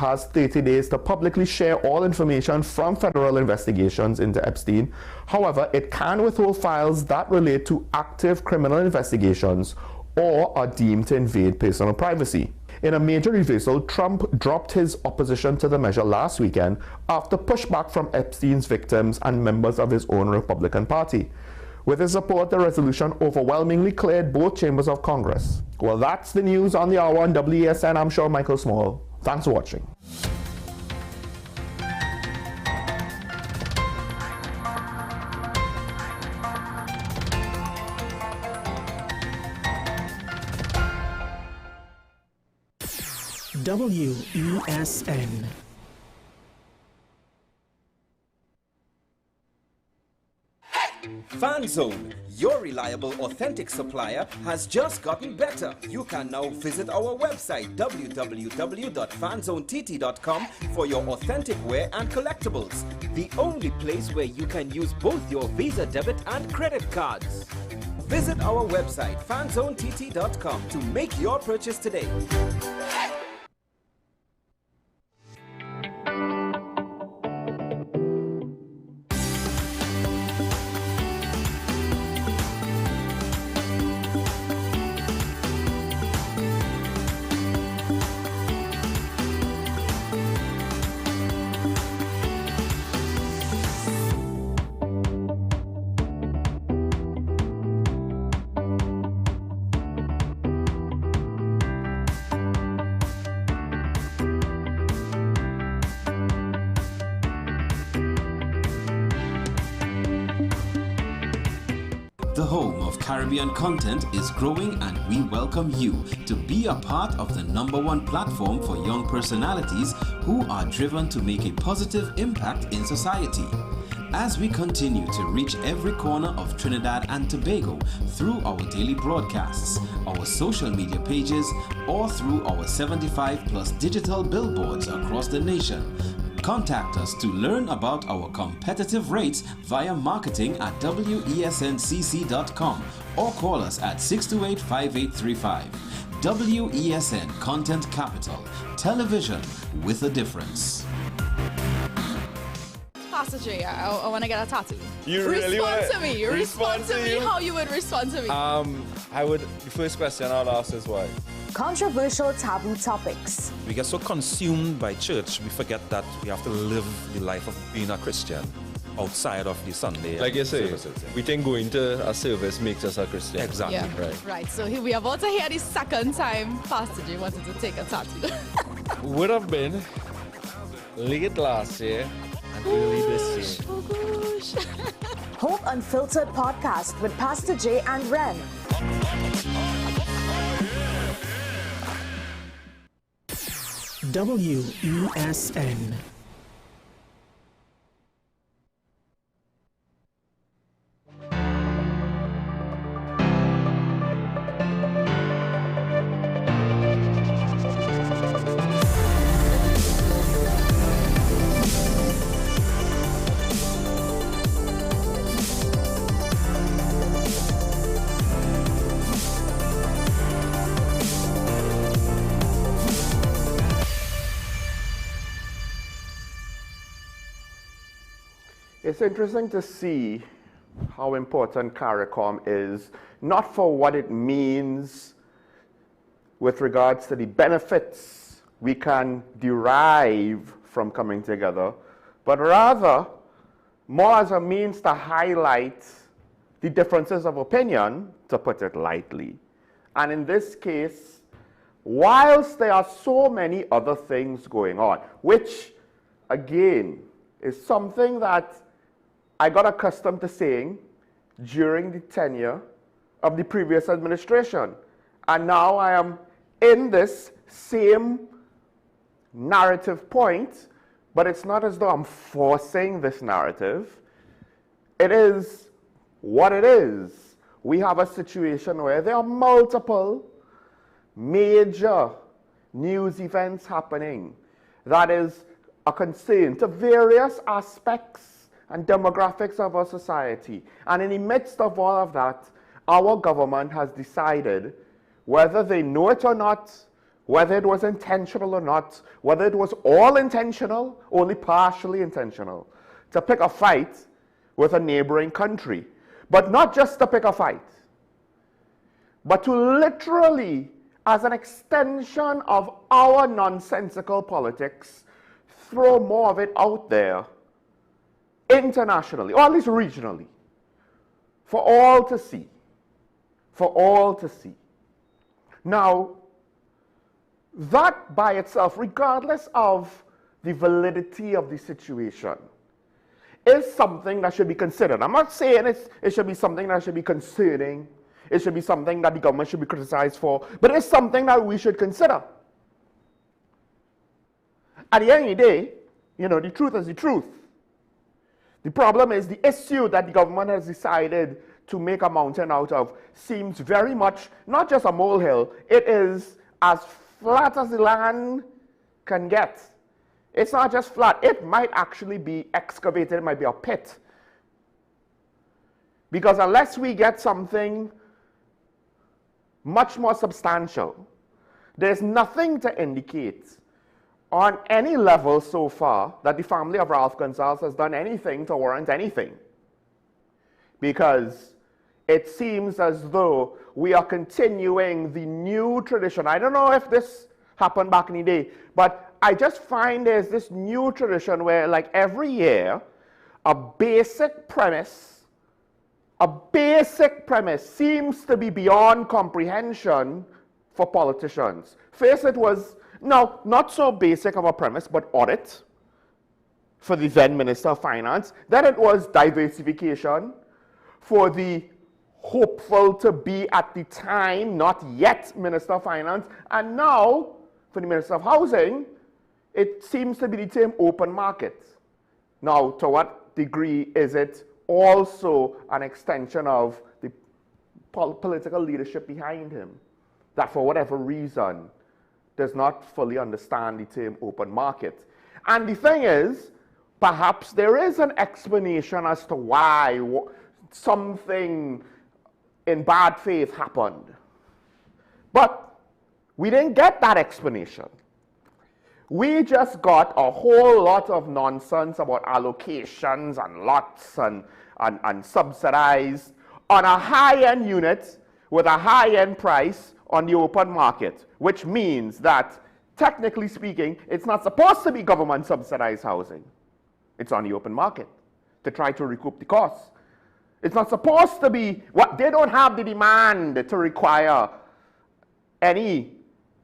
has 30 days to publicly share all information from federal investigations into Epstein. However, it can withhold files that relate to active criminal investigations or are deemed to invade personal privacy. In a major reversal, Trump dropped his opposition to the measure last weekend after pushback from Epstein's victims and members of his own Republican Party. With his support, the resolution overwhelmingly cleared both chambers of Congress. Well, that's the news on the hour on WESN. I'm sure Michael Small. Thanks for watching. WESN. FanZone, your reliable, authentic supplier, has just gotten better. You can now visit our website www.fanzonett.com for your authentic wear and collectibles. The only place where you can use both your Visa debit and credit cards. Visit our website fanzonett.com to make your purchase today. The home of Caribbean content is growing, and we welcome you to be a part of the #1 platform for young personalities who are driven to make a positive impact in society. As we continue to reach every corner of Trinidad and Tobago through our daily broadcasts, our social media pages, or through our 75+ digital billboards across the nation, contact us to learn about our competitive rates via marketing at wesncc.com or call us at 628-5835. WESN Content Capital, television with a difference. Pastor J, I want to get a tattoo. You really want to me. Respond to me. How you would respond to me? The first question I'll ask is why? Controversial taboo topics. We get so consumed by church, we forget that we have to live the life of being a Christian outside of the Sunday. Like you say, services. we think going to a service makes us a Christian. Exactly. Yeah. Right. So we are about to hear the second time Pastor J wanted to take a tattoo. Would have been late last year and early this year. Oh gosh. Hope Unfiltered podcast with Pastor J and Ren. WESN. It's interesting to see how important CARICOM is, not for what it means with regards to the benefits we can derive from coming together, but rather more as a means to highlight the differences of opinion, to put it lightly. And in this case, whilst there are so many other things going on, which again is something that I got accustomed to saying during the tenure of the previous administration. And now I am in this same narrative point, but it's not as though I'm forcing this narrative. It is what it is. We have a situation where there are multiple major news events happening that is a concern to various aspects and demographics of our society. And in the midst of all of that, our government has decided, whether they know it or not, whether it was intentional or not, whether it was all intentional, only partially intentional, to pick a fight with a neighboring country. But not just to pick a fight, but to literally, as an extension of our nonsensical politics, throw more of it out there internationally, or at least regionally, for all to see. For all to see. Now, that by itself, regardless of the validity of the situation, is something that should be considered. I'm not saying it should be something that should be concerning. It should be something that the government should be criticized for, but it's something that we should consider. At the end of the day, you know, the truth is the truth. The problem is the issue that the government has decided to make a mountain out of seems very much not just a molehill, it is as flat as the land can get. It's not just flat, it might actually be excavated, it might be a pit. Because unless we get something much more substantial, there's nothing to indicate on any level so far that the family of Ralph Gonsalves has done anything to warrant anything. Because it seems as though we are continuing the new tradition. I don't know if this happened back in the day, but I just find there's this new tradition where, like, every year, a basic premise seems to be beyond comprehension for politicians. First it was, no, not so basic of a premise, but audit for the then Minister of Finance. Then it was diversification for the hopeful to be at the time, not yet Minister of Finance. And now, for the Minister of Housing, it seems to be the term open market. Now, to what degree is it also an extension of the political leadership behind him that, for whatever reason, does not fully understand the term open market? And the thing is, perhaps there is an explanation as to why something in bad faith happened. But we didn't get that explanation. We just got a whole lot of nonsense about allocations and lots and subsidized on a high-end unit with a high-end price on the open market, which means that, technically speaking, it's not supposed to be government subsidized housing. It's on the open market to try to recoup the costs. It's not supposed to be, they don't have the demand to require any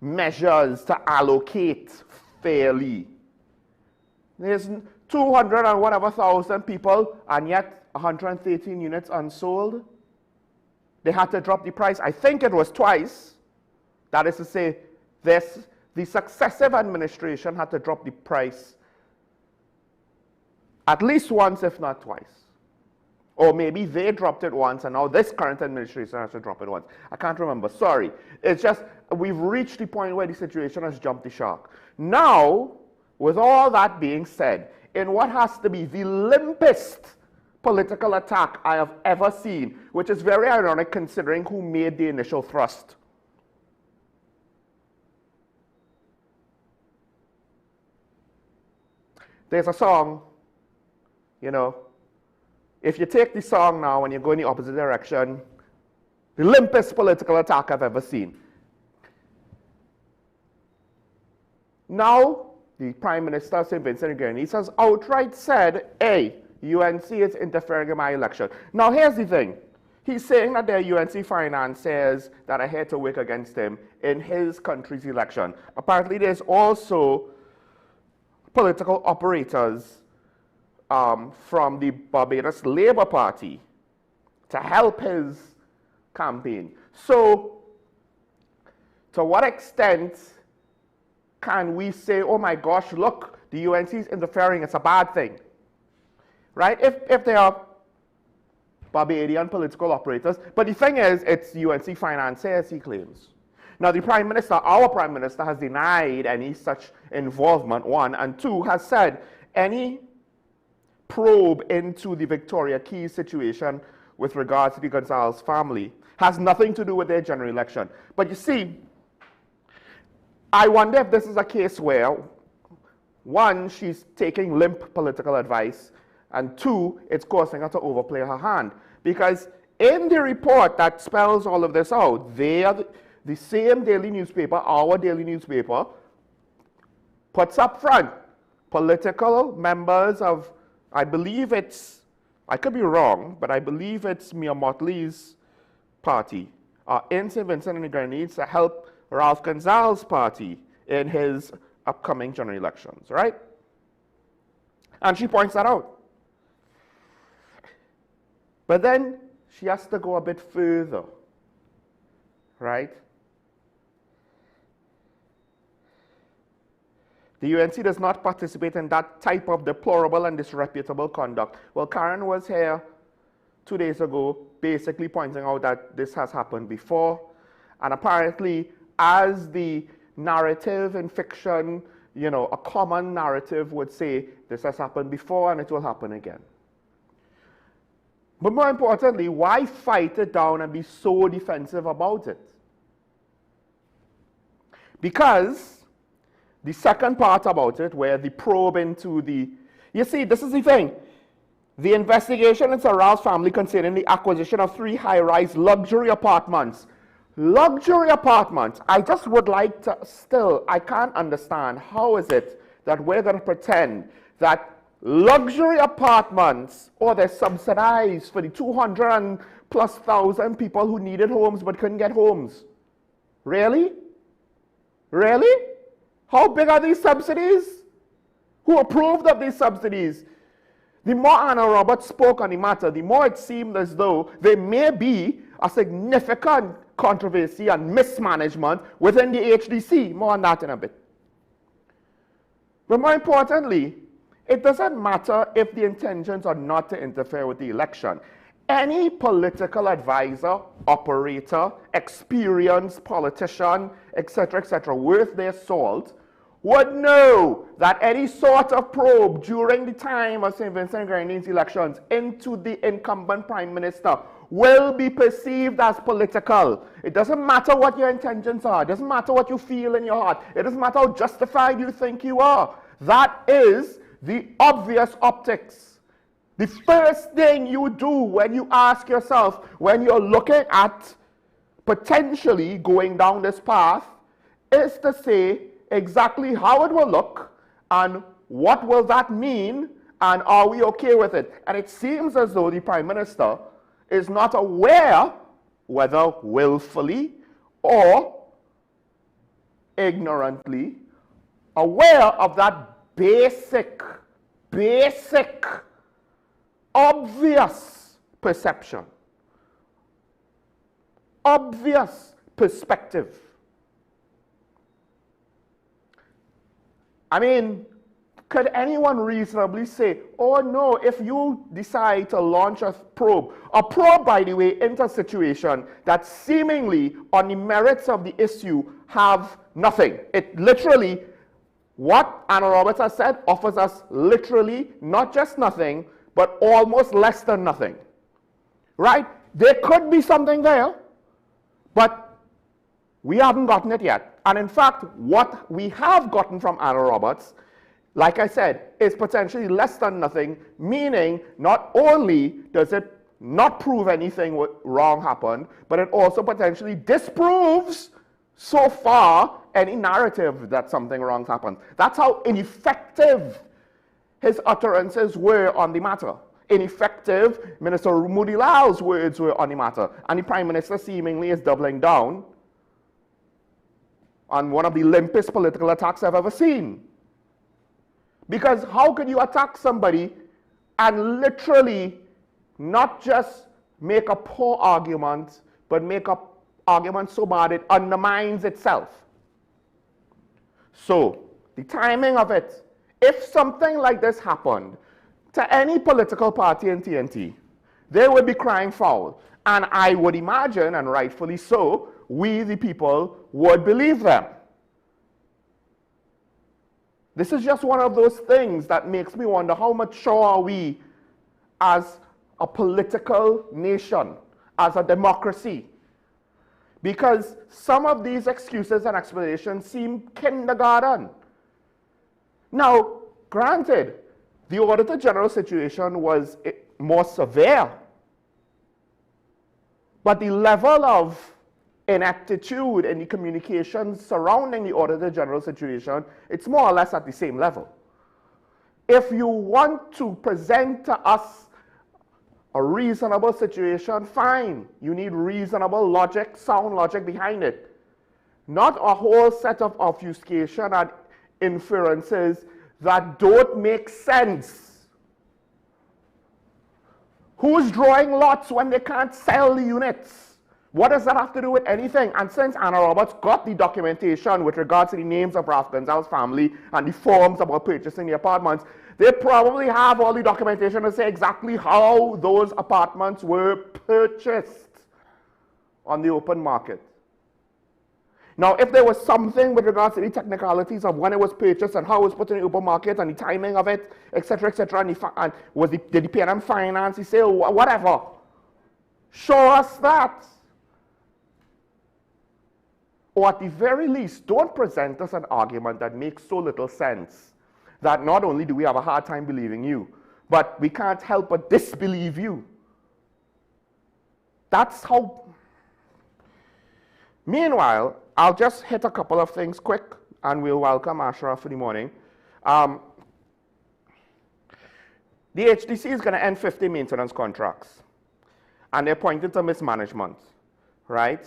measures to allocate fairly. There's 200 and whatever thousand people, and yet 113 units unsold. They had to drop the price. I think it was twice. That is to say, the successive administration had to drop the price at least once, if not twice. Or maybe they dropped it once, and now this current administration has to drop it once. I can't remember, sorry. It's just, we've reached the point where the situation has jumped the shark. Now, with all that being said, in what has to be the limpest political attack I have ever seen, which is very ironic considering who made the initial thrust. There's a song, you know, if you take the song now and you go in the opposite direction, the limpest political attack I've ever seen. Now, the Prime Minister, St. Vincent and Grenadines, has outright said, hey, UNC is interfering in my election. Now, here's the thing. He's saying that there are UNC financiers that are here to work against him in his country's election. Apparently, there's also political operators from the Barbados Labour Party to help his campaign. So, to what extent can we say, oh my gosh, look, the UNC is interfering, it's a bad thing? Right? If they are Barbadian political operators. But the thing is, it's UNC financiers, he claims. Now, the Prime Minister, our Prime Minister, has denied any such involvement, one, and two, has said any probe into the Victoria Keys situation with regards to the Gonsalves family has nothing to do with their general election. But you see, I wonder if this is a case where, one, she's taking limp political advice, and two, it's causing her to overplay her hand. Because in the report that spells all of this out, they are the same daily newspaper, our daily newspaper, puts up front political members of, I believe it's, I could be wrong, but I believe it's Mia Motley's party, in St. Vincent and the Grenadines to help Ralph Gonzalez's party in his upcoming general elections, right? And she points that out. But then she has to go a bit further, right? The UNC does not participate in that type of deplorable and disreputable conduct. Well, Karen was here 2 days ago basically pointing out that this has happened before. And apparently, as the narrative in fiction, you know, a common narrative would say, this has happened before and it will happen again. But more importantly, why fight it down and be so defensive about it? Because the second part about it, where the probe into the, you see, this is the thing. The investigation into Ralph's family concerning the acquisition of 3 high-rise luxury apartments. Luxury apartments. I just would like to still, I can't understand how is it that we're going to pretend that luxury apartments, or they're subsidized for the 200,000+ people who needed homes but couldn't get homes. Really? Really? How big are these subsidies? Who approved of these subsidies? The more Anna Roberts spoke on the matter, the more it seemed as though there may be a significant controversy and mismanagement within the HDC. More on that in a bit. But more importantly, it doesn't matter if the intentions are not to interfere with the election. Any political advisor, operator, experienced politician, etc., worth their salt, would know that any sort of probe during the time of St. Vincent and Grenadines elections into the incumbent prime minister will be perceived as political. It doesn't matter what your intentions are. It doesn't matter what you feel in your heart. It doesn't matter how justified you think you are. That is the obvious optics. The first thing you do when you ask yourself, when you're looking at potentially going down this path, is to say exactly how it will look and what will that mean and are we okay with it. And it seems as though the Prime Minister is not aware, whether willfully or ignorantly, aware of that basic, obvious perception, obvious perspective. I mean, could anyone reasonably say, oh no, if you decide to launch a probe, by the way, into a situation that seemingly on the merits of the issue have nothing. It literally, what Anna Roberts has said offers us literally not just nothing, but almost less than nothing. Right? There could be something there, but we haven't gotten it yet. And in fact, what we have gotten from Anna Roberts, like I said, is potentially less than nothing, meaning not only does it not prove anything wrong happened, but it also potentially disproves so far any narrative that something wrong happened. That's how ineffective his utterances were on the matter. Ineffective, Minister Moody Lal's words were on the matter. And the Prime Minister seemingly is doubling down on one of the limpest political attacks I've ever seen. Because how could you attack somebody and literally not just make a poor argument, but make an argument so bad it undermines itself? So, the timing of it, if something like this happened to any political party in TNT, they would be crying foul. And I would imagine, and rightfully so, we the people would believe them. This is just one of those things that makes me wonder how mature are we as a political nation, as a democracy. because some of these excuses and explanations seem kindergarten. Now, granted, the Auditor General situation was more severe, but the level of ineptitude in the communications surrounding the Auditor General situation, it's more or less at the same level. If you want to present to us a reasonable situation, fine. You need reasonable logic, sound logic behind it. Not a whole set of obfuscation and inferences that don't make sense. Who's drawing lots when they can't sell the units? What does that have to do with anything? And since Anna Roberts got the documentation with regards to the names of Ralph Gonzalez's family and the forms about purchasing the apartments, they probably have all the documentation to say exactly how those apartments were purchased on the open market. Now, if there was something with regards to the technicalities of when it was purchased and how it was put in the open market and the timing of it, etc., etc., and did the PNM finance the sale, whatever, show us that. Or at the very least, don't present us an argument that makes so little sense that not only do we have a hard time believing you, but we can't help but disbelieve you. That's how. Meanwhile, I'll just hit a couple of things quick, and we'll welcome Ashraf for the morning. The HDC is going to end 50 maintenance contracts, and they're pointing to mismanagement, right?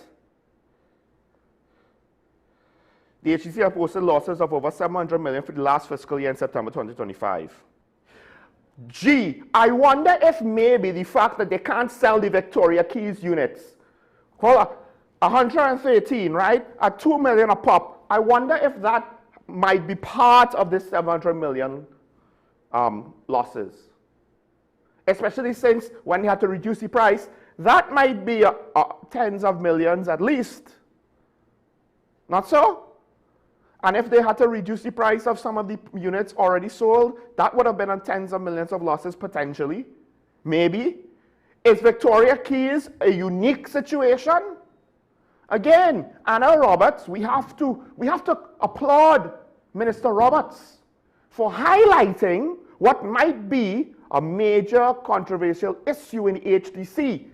The HDC have posted losses of over 700 million for the last fiscal year in September 2025. Gee, I wonder if maybe the fact that they can't sell the Victoria Keys units, hold on, 113, right, at 2 million a pop, I wonder if that might be part of this 700 million losses. Especially since when they had to reduce the price, that might be tens of millions at least. Not so? And if they had to reduce the price of some of the units already sold, that would have been on tens of millions of losses potentially. Maybe. Is Victoria Keys a unique situation? Again, Anna Roberts, we have to applaud Minister Roberts for highlighting what might be a major controversial issue in HDC.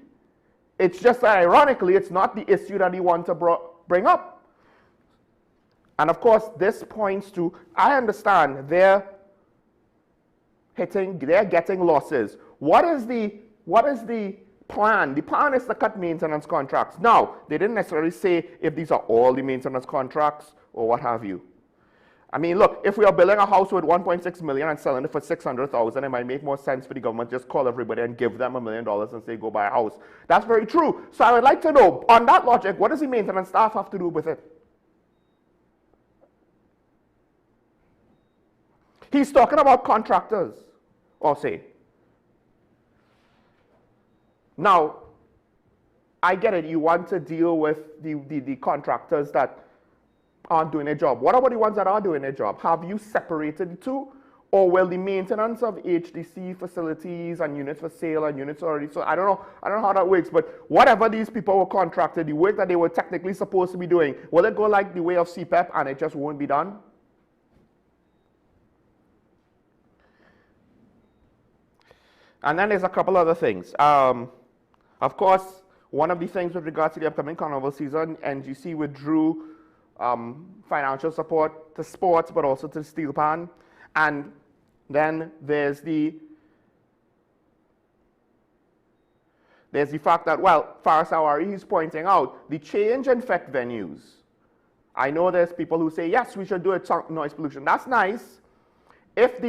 It's just that ironically, it's not the issue that he wants to bring up. And of course, this points to, I understand they're getting losses. What is the plan? The plan is to cut maintenance contracts. Now, they didn't necessarily say if these are all the maintenance contracts or what have you. I mean, look, if we are building a house with 1.6 million and selling it for 600,000, it might make more sense for the government to just call everybody and give them $1 million and say, go buy a house. That's very true. So I would like to know, on that logic, what does the maintenance staff have to do with it? He's talking about contractors, or say. Now, I get it. You want to deal with the contractors that aren't doing their job. What about the ones that are doing their job? Have you separated the two? Or will the maintenance of HDC facilities and units for sale and units already? So I don't know how that works, but whatever these people were contracted, the work that they were technically supposed to be doing, will it go like the way of CPEP and it just won't be done? And then there's a couple other things. Of course, one of the things with regards to the upcoming carnival season, NGC withdrew financial support to sports, but also to steel pan. And then there's the fact that, well, Faris Awari is pointing out the change in FEC venues. I know there's people who say, yes, we should do it, noise pollution. That's nice. If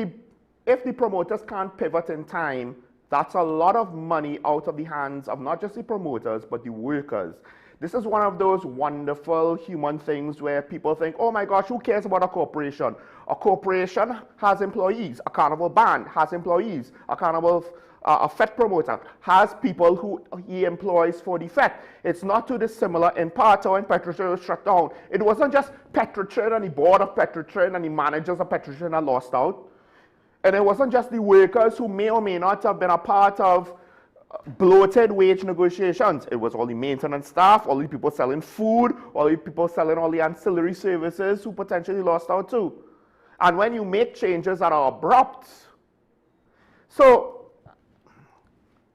the promoters can't pivot in time, that's a lot of money out of the hands of not just the promoters, but the workers. This is one of those wonderful human things where people think, oh my gosh, who cares about a corporation? A corporation has employees. A carnival band has employees. A carnival a FET promoter has people who he employs for the FET. It's not too dissimilar in part when Petrotrin was shut down. It wasn't just Petrotrin and the board of Petrotrin and the managers of Petrotrin that lost out. And it wasn't just the workers who may or may not have been a part of bloated wage negotiations. It was all the maintenance staff, all the people selling food, all the people selling all the ancillary services who potentially lost out too. And when you make changes that are abrupt, so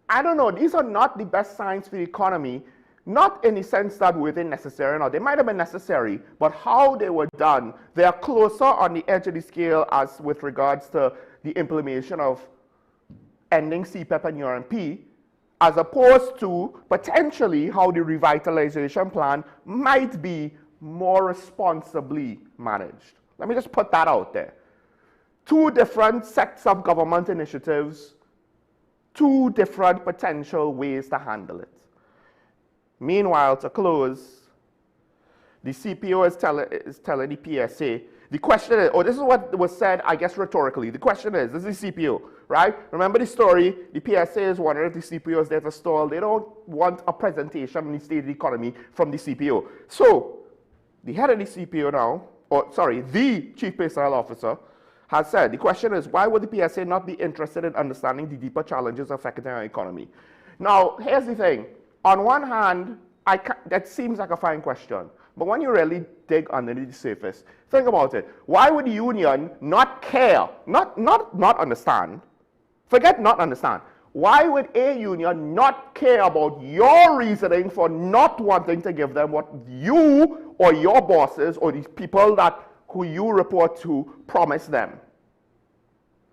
I don't know, these are not the best signs for the economy, not in the sense that were they necessary or not. They might have been necessary, but how they were done, they are closer on the edge of the scale as with regards to the implementation of ending CPEP and URMP, as opposed to potentially how the revitalization plan might be more responsibly managed. Let me just put that out there. Two different sets of government initiatives, two different potential ways to handle it. Meanwhile, to close, the CPO is telling the PSA, the question is, this is what was said, I guess, rhetorically. The question is, this is the CPO, right? Remember the story, the PSA is wondering if the CPO is there to stall. They don't want a presentation on the state of the economy from the CPO. So, the head of the CPO now, the Chief Personnel Officer, has said, the question is, why would the PSA not be interested in understanding the deeper challenges affecting our economy? Now, here's the thing. On one hand, that seems like a fine question. But when you really dig underneath the surface, think about it. Why would the union not care, not understand, forget not understand. Why would a union not care about your reasoning for not wanting to give them what you or your bosses or these people who you report to promise them?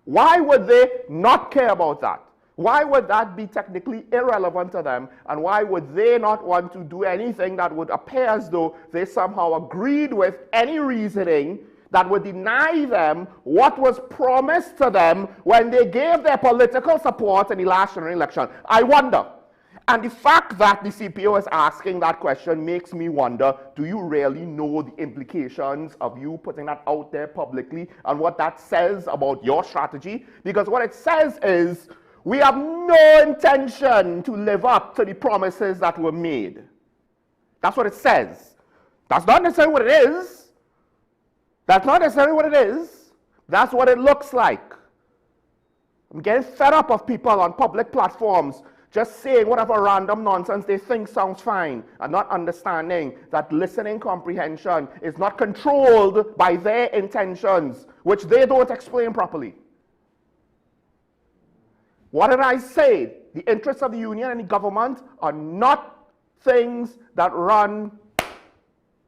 Why would they not care about that? Why would that be technically irrelevant to them? And why would they not want to do anything that would appear as though they somehow agreed with any reasoning that would deny them what was promised to them when they gave their political support in the last general election? I wonder. And the fact that the CPO is asking that question makes me wonder, do you really know the implications of you putting that out there publicly and what that says about your strategy? Because what it says is, we have no intention to live up to the promises that were made. That's what it says. That's not necessarily what it is. That's not necessarily what it is. That's what it looks like. I'm getting fed up of people on public platforms just saying whatever random nonsense they think sounds fine and not understanding that listening comprehension is not controlled by their intentions, which they don't explain properly. What did I say? The interests of the union and the government are not things that run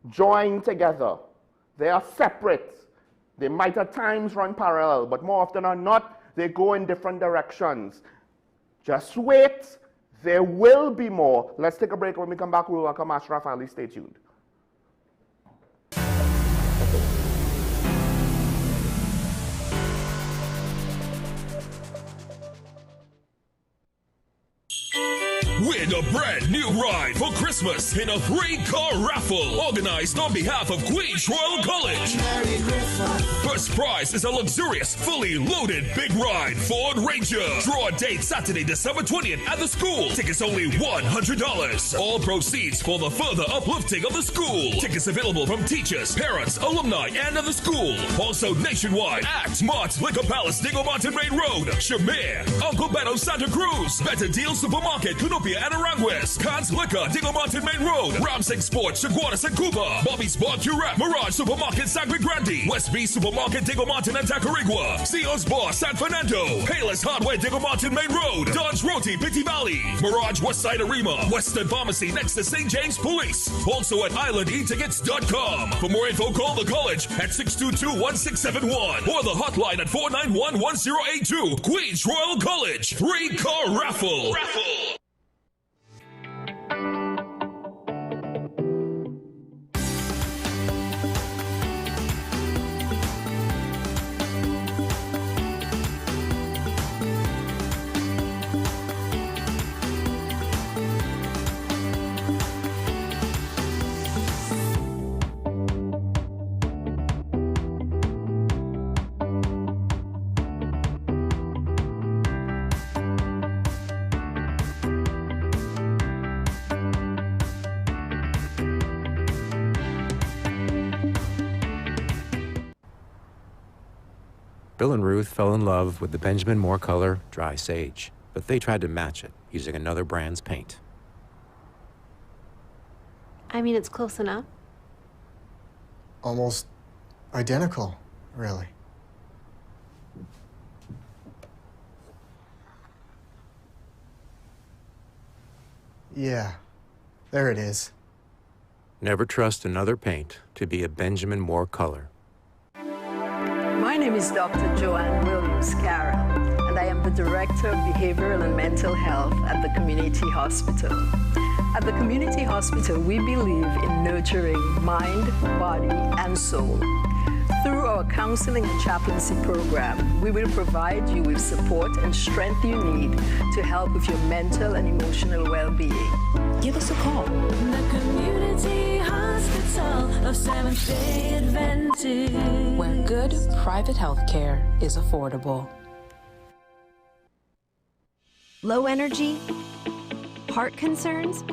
joined together. They are separate. They might at times run parallel, but more often than not, they go in different directions. Just wait. There will be more. Let's take a break. When we come back, we'll welcome Ashraf Ali. Stay tuned. Win a brand new ride for Christmas in a 3-car raffle organized on behalf of Queen's Royal College. First prize is a luxurious, fully loaded big ride Ford Ranger. Draw date Saturday, December 20th at the school. Tickets only $100. All proceeds for the further uplifting of the school. Tickets available from teachers, parents, alumni, and of the school. Also nationwide at Mart's Liquor Palace, Dingle Martin Main Road, Shamir, Uncle Beto, Santa Cruz, Better Deal Supermarket, Cunupia, and Aranguez, Khan's Liquor, Dingle Martin Main Road, Ramsing Sports, Chaguanas and Cuba, Bobby's Barbecue Wrap, Mirage Supermarket, Sangre Grande, West B Supermarket, Dingle Martin and Tacarigua, Seals Bar, San Fernando, Payless Hardware, Dingle Martin Main Road, Don's Roti, Pitti Valley, Mirage Westside Arima, Western Pharmacy next to St. James Police, also at islandetickets.com. For more info, call the college at 622-1671 or the hotline at 491-1082. Queen's Royal College, 3-car raffle. Bill and Ruth fell in love with the Benjamin Moore color Dry Sage. but they tried to match it using another brand's paint. I mean, it's close enough. Almost identical, really. Yeah, there it is. Never trust another paint to be a Benjamin Moore color. My name is Dr. Joanne Williams-Carroll, and I am the Director of Behavioral and Mental Health at the Community Hospital. At the Community Hospital, we believe in nurturing mind, body, and soul. Through our counseling and chaplaincy program, we will provide you with support and strength you need to help with your mental and emotional well-being. Give us a call. The Community Hospital of Seventh-day Adventist, where good private health care is affordable. Low energy? Heart concerns?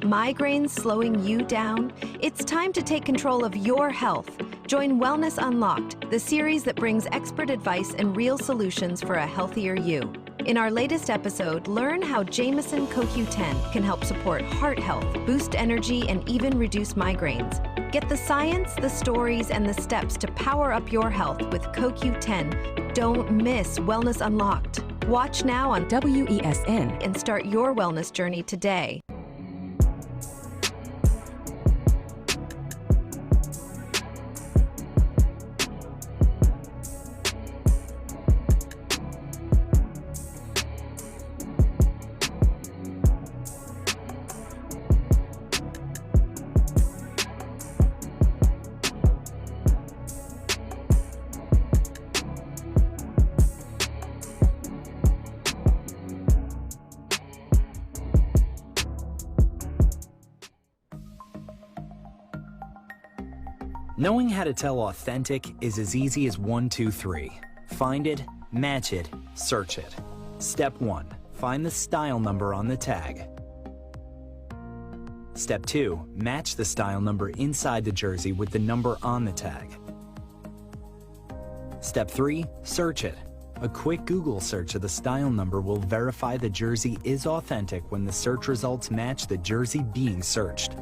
Migraines slowing you down? It's time to take control of your health. Join Wellness Unlocked, the series that brings expert advice and real solutions for a healthier you. In our latest episode, learn how Jameson CoQ10 can help support heart health, boost energy, and even reduce migraines. Get the science, the stories, and the steps to power up your health with CoQ10. Don't miss Wellness Unlocked. Watch now on WESN and start your wellness journey today. Knowing how to tell authentic is as easy as 1, 2, 3. Find it, match it, search it. Step 1. Find the style number on the tag. Step 2. Match the style number inside the jersey with the number on the tag. Step 3. Search it. A quick Google search of the style number will verify the jersey is authentic when the search results match the jersey being searched.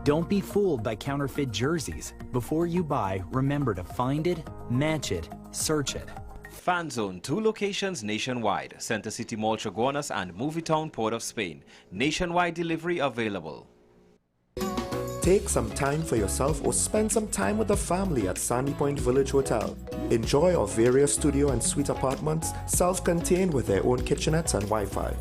Don't be fooled by counterfeit jerseys. Before you buy, remember to find it, match it, search it. Fan Zone, 2 locations nationwide. Center City Mall, Chaguanas, and Movietown, Port of Spain. Nationwide delivery available. Take some time for yourself or spend some time with the family at Sandy Point Village Hotel. Enjoy our various studio and suite apartments, self-contained with their own kitchenettes and Wi-Fi.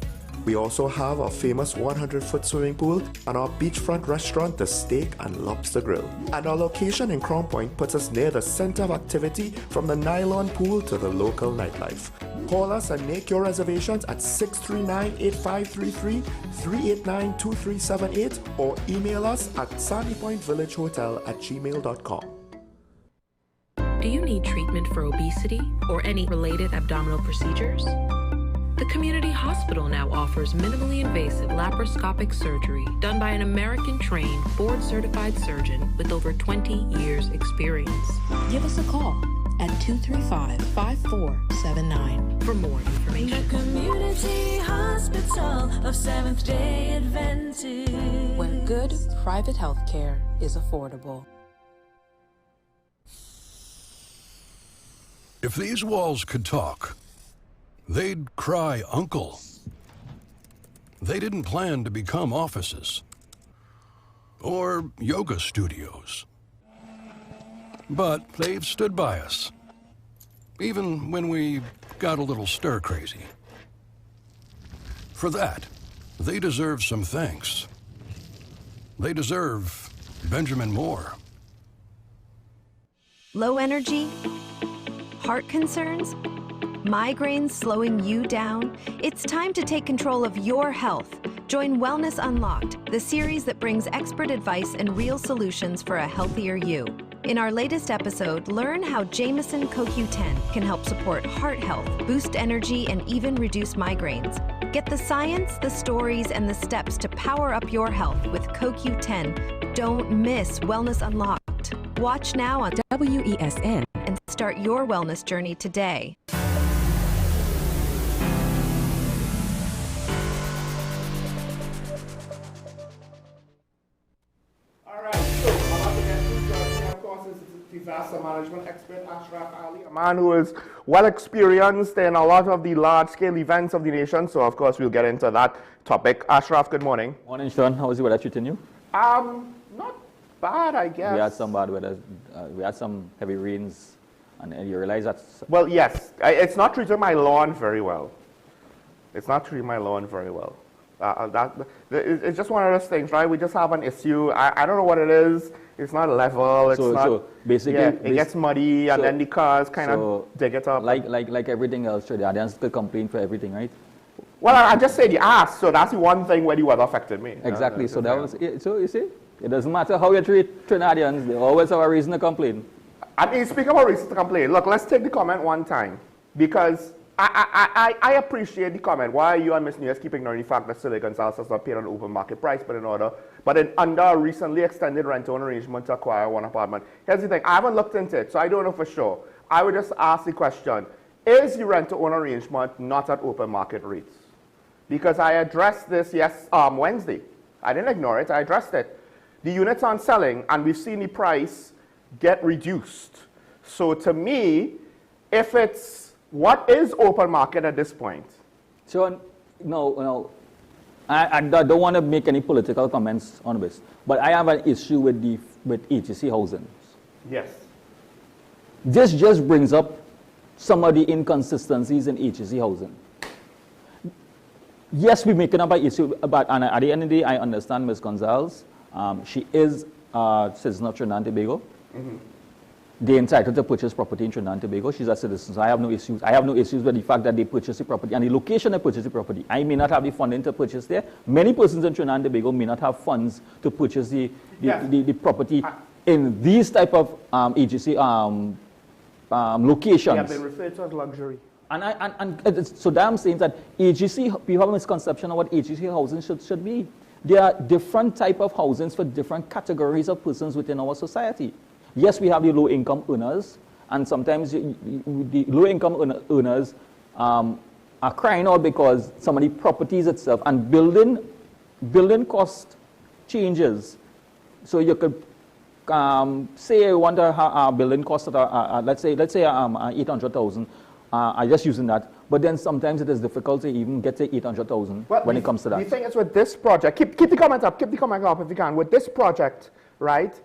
We also have our famous 100-foot swimming pool and our beachfront restaurant, the Steak and Lobster Grill. And our location in Crown Point puts us near the center of activity from the nylon pool to the local nightlife. Call us and make your reservations at 639-8533, 389-2378, or email us at sandypointvillagehotel@gmail.com. Do you need treatment for obesity or any related abdominal procedures? The Community Hospital now offers minimally invasive laparoscopic surgery done by an American-trained, board-certified surgeon with over 20 years' experience. Give us a call at 235-5479 for more information. The Community Hospital of Seventh-day Adventist, where good private health care is affordable. If these walls could talk, they'd cry uncle. They didn't plan to become offices or yoga studios. But they've stood by us, even when we got a little stir-crazy. For that, they deserve some thanks. They deserve Benjamin Moore. Low energy? Heart concerns? Migraines slowing you down? It's time to take control of your health. Join Wellness Unlocked, the series that brings expert advice and real solutions for a healthier you. In our latest episode, learn how Jameson CoQ10 can help support heart health, boost energy, and even reduce migraines. Get the science, the stories, and the steps to power up your health with CoQ10. Don't miss Wellness Unlocked. Watch now on WESN and start your wellness journey today. management expert Ashraf Ali, a man who is well experienced in a lot of the large-scale events of the nation. So, of course, we'll get into that topic. Ashraf, good morning. Morning, Sean. How was the weather treating you? Not bad, I guess. We had some bad weather. We had some heavy rains, and you realize that. Well, yes, it's not treating my lawn very well. It's not treating my lawn very well. It's just one of those things, right? We just have an issue. I don't know what it is. It's not level. It's not. So basically, yeah, it gets muddy, and then the cars kind of dig it up. Like everything else, the audience could complain for everything, right? Well, I just say the ass. So that's the one thing where the weather affected me. Exactly. So that was it. So you see, it doesn't matter how you treat Trinidadians. They always have a reason to complain. I mean, speaking of a reason to complain, look, let's take the comment one time, because I appreciate the comment. Why are you and Ms. Nuez keeping ignoring the fact that Sir Gonzalez has not paid an open market price, but under a recently extended rent-own arrangement to acquire one apartment? Here's the thing, I haven't looked into it, so I don't know for sure. I would just ask the question, is the rent-to-own arrangement not at open market rates? Because I addressed this Wednesday. I didn't ignore it, I addressed it. The units aren't selling, and we've seen the price get reduced. So to me, if it's what is open market at this point? So, no, I don't want to make any political comments on this, but I have an issue with HEC housing. Yes. This just brings up some of the inconsistencies in HEC housing. Yes, we're making up an issue about, and at the end of the day, I understand Ms. Gonzalez. She is a citizen of Trinidad and Tobago. Mm-hmm. They're entitled to purchase property in Trinidad and Tobago. She's a citizen, so I have no issues. I have no issues with the fact that they purchase the property and the location they purchase the property. I may not have the funding to purchase there. Many persons in Trinidad and Tobago may not have funds to purchase the property in these type of agency locations. They have been referred to as luxury. So that I'm saying that agency, people have a misconception of what agency housing should be. There are different type of housings for different categories of persons within our society. Yes, we have the low-income earners, and sometimes the low-income earners are crying out because some of the properties itself and building cost changes. So you could say you want a building cost at let's say 800,000. I'm just using that, but then sometimes it is difficult to even get to 800,000 when it comes to that. The thing is with this project, keep the comment up if you can. With this project, right?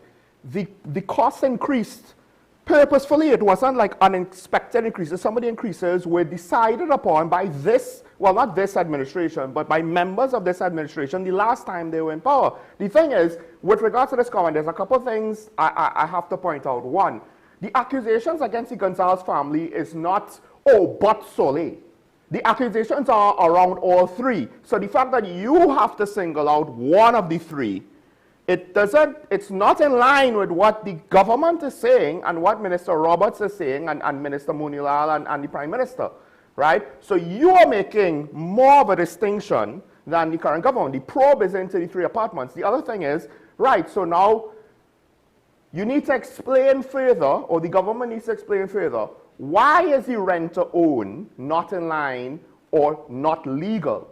The cost increased purposefully. It wasn't like unexpected increases. Some of the increases were decided upon by this, well, not this administration, but by members of this administration the last time they were in power. The thing is, with regards to this comment, there's a couple of things I have to point out. One, the accusations against the Gonzalez family is not, oh, but solely. The accusations are around all three. So the fact that you have to single out one of the three, it's not in line with what the government is saying and what Minister Roberts is saying and Minister Munilal and the Prime Minister, right? So you are making more of a distinction than the current government. The probe is into the 3 apartments. The other thing is, right, so now you need to explain further, or the government needs to explain further, why is the rent-to-own not in line or not legal,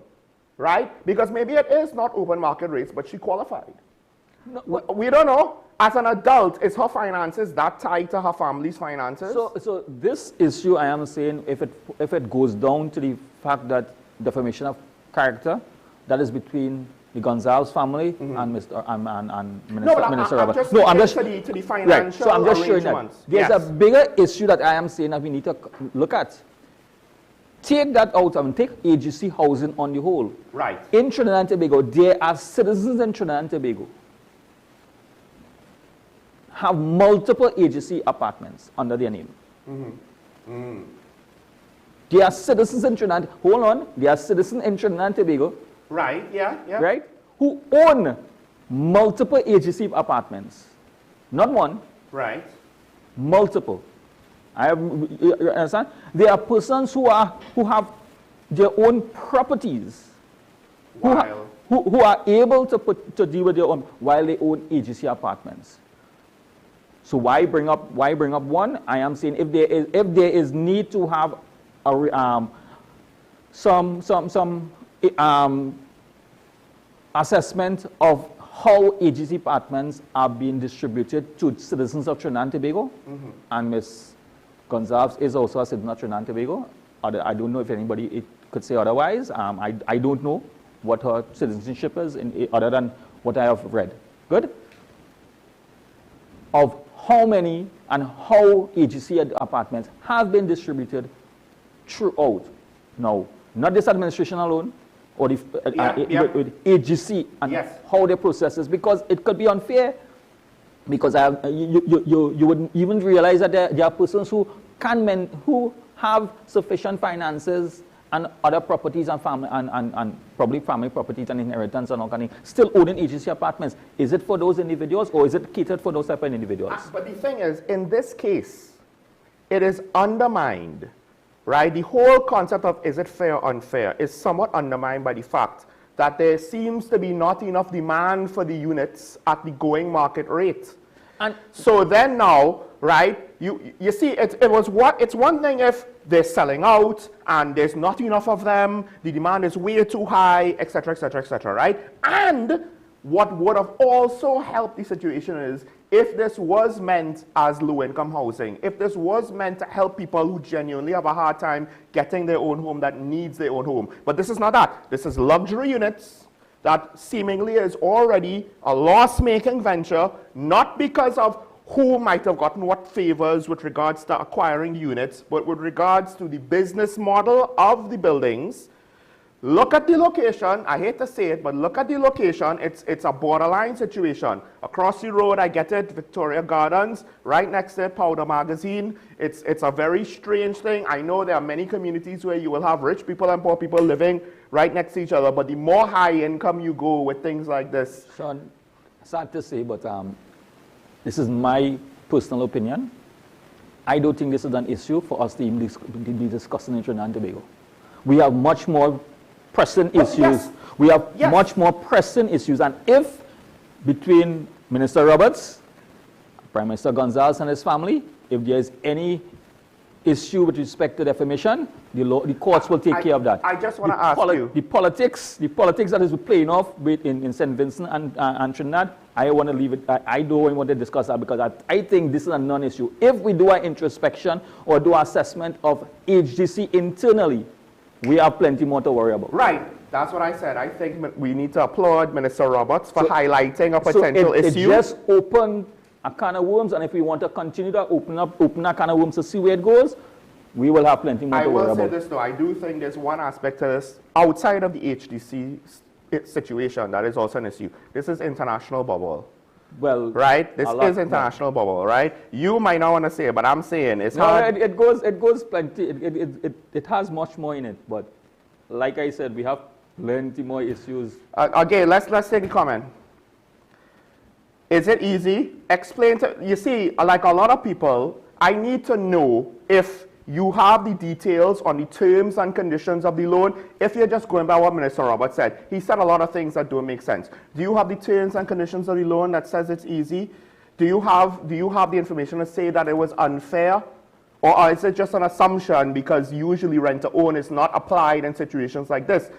right? Because maybe it is not open market rates, but she qualified. No, we don't know. As an adult, is her finances that tied to her family's finances? So this issue, I am saying, if it goes down to the fact that defamation of character, that is between the Gonzalez family and Minister Roberts. I'm just to the financial right. So I'm just showing that there's a bigger issue that I am saying that we need to look at. Take that out and take agency housing on the whole. Right. In Trinidad and Tobago, there are citizens in Trinidad and Tobago have multiple agency apartments under their name. They are citizens in Trinidad. Hold on. They are citizens in Trinidad and Tobago. Right, yeah. Right? Who own multiple agency apartments. Not one. Right. Multiple. You understand? There are persons who have their own properties. Who are able to deal with their own while they own agency apartments. So why bring up one? I am saying if there is need to have a some assessment of how agency apartments are being distributed to citizens of Trinidad and Tobago, and Ms. Gonzalez is also a citizen of Trinidad and Tobago. I don't know if anybody could say otherwise. I don't know what her citizenship is other than what I have read. Good? Of how many and how agency apartments have been distributed throughout. Now, not this administration alone, or the agency and how the process is, because it could be unfair, because you wouldn't even realize that there are persons who who have sufficient finances and other properties and family and probably family properties and inheritance and all kind of things, still owning agency apartments. Is it for those individuals, or is it catered for those type of individuals? But the thing is, in this case, it is undermined, right? The whole concept of is it fair or unfair is somewhat undermined by the fact that there seems to be not enough demand for the units at the going market rate. And so then now, right, you see, it's one thing if they're selling out and there's not enough of them, the demand is way too high, etc., etc., etc., right? And what would have also helped the situation is if this was meant as low-income housing, if this was meant to help people who genuinely have a hard time getting their own home, that needs their own home. But this is not that. This is luxury units that seemingly is already a loss-making venture, not because of who might have gotten what favors with regards to acquiring units, but with regards to the business model of the buildings. Look at the location. I hate to say it, but look at the location. It's a borderline situation. Across the road, I get it, Victoria Gardens, right next to Powder Magazine. It's a very strange thing. I know there are many communities where you will have rich people and poor people living right next to each other, but the more high income you go with things like this. Sean, sad to say, but this is my personal opinion. I don't think this is an issue for us to even be discussing in Trinidad and Tobago. We have much more pressing issues. Yes. We have much more pressing issues. And if between Minister Roberts, Prime Minister Gonzalez and his family, if there is any issue with respect to defamation, the courts will take care of that. I just want to ask you. The politics that is playing off in St. Vincent and Trinidad, I want to leave it. I don't want to discuss that because I think this is a non-issue. If we do our introspection or do our assessment of HGC internally, we have plenty more to worry about. Right. That's what I said. I think we need to applaud Minister Roberts for highlighting a potential issue. It just opened a can of worms, and if we want to continue to open a can of worms to see where it goes, we will have plenty more to worry about. I will say this though, I do think there's one aspect to this outside of the HDC situation that is also an issue. This is international bubble. Well, right? This is international bubble, right? You might not want to say it, but I'm saying it's hard. It goes plenty. It has much more in it, but like I said, we have plenty more issues. Again, let's take a comment. Is it easy? Explain to, you see, like a lot of people, I need to know if you have the details on the terms and conditions of the loan. If you're just going by what Minister Roberts said, he said a lot of things that don't make sense. Do you have the terms and conditions of the loan that says it's easy? Do you have the information to say that it was unfair? Or is it just an assumption because usually rent to own is not applied in situations like this?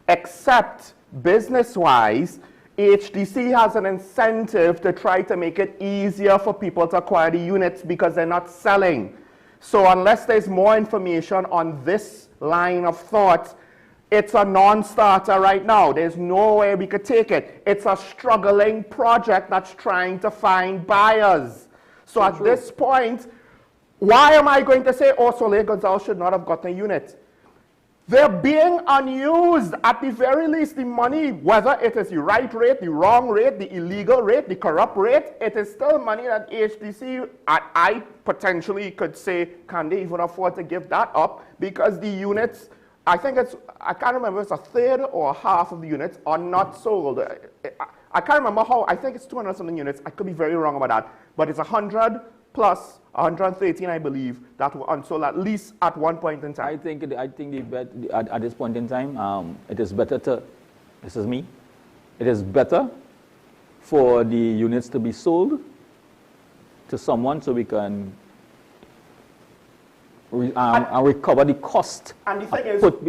Except business-wise, HDC has an incentive to try to make it easier for people to acquire the units because they're not selling. So unless there's more information on this line of thought, it's a non-starter right now. There's no way we could take it. It's a struggling project that's trying to find buyers. So at this point, why am I going to say, oh, Soleil Gonzalez should not have gotten a unit? They're being unused. At the very least, the money, whether it is the right rate, the wrong rate, the illegal rate, the corrupt rate, it is still money that HDC, I potentially could say, can they even afford to give that up? Because the units, I can't remember if it's a third or a half of the units are not sold. I can't remember how, I think it's 200 something units. I could be very wrong about that. But it's 100 plus 113, I believe, that were unsold at least at one point in time. I think at this point in time, it is better to, this is me, it is better for the units to be sold to someone so we can recover the cost and the thing is, put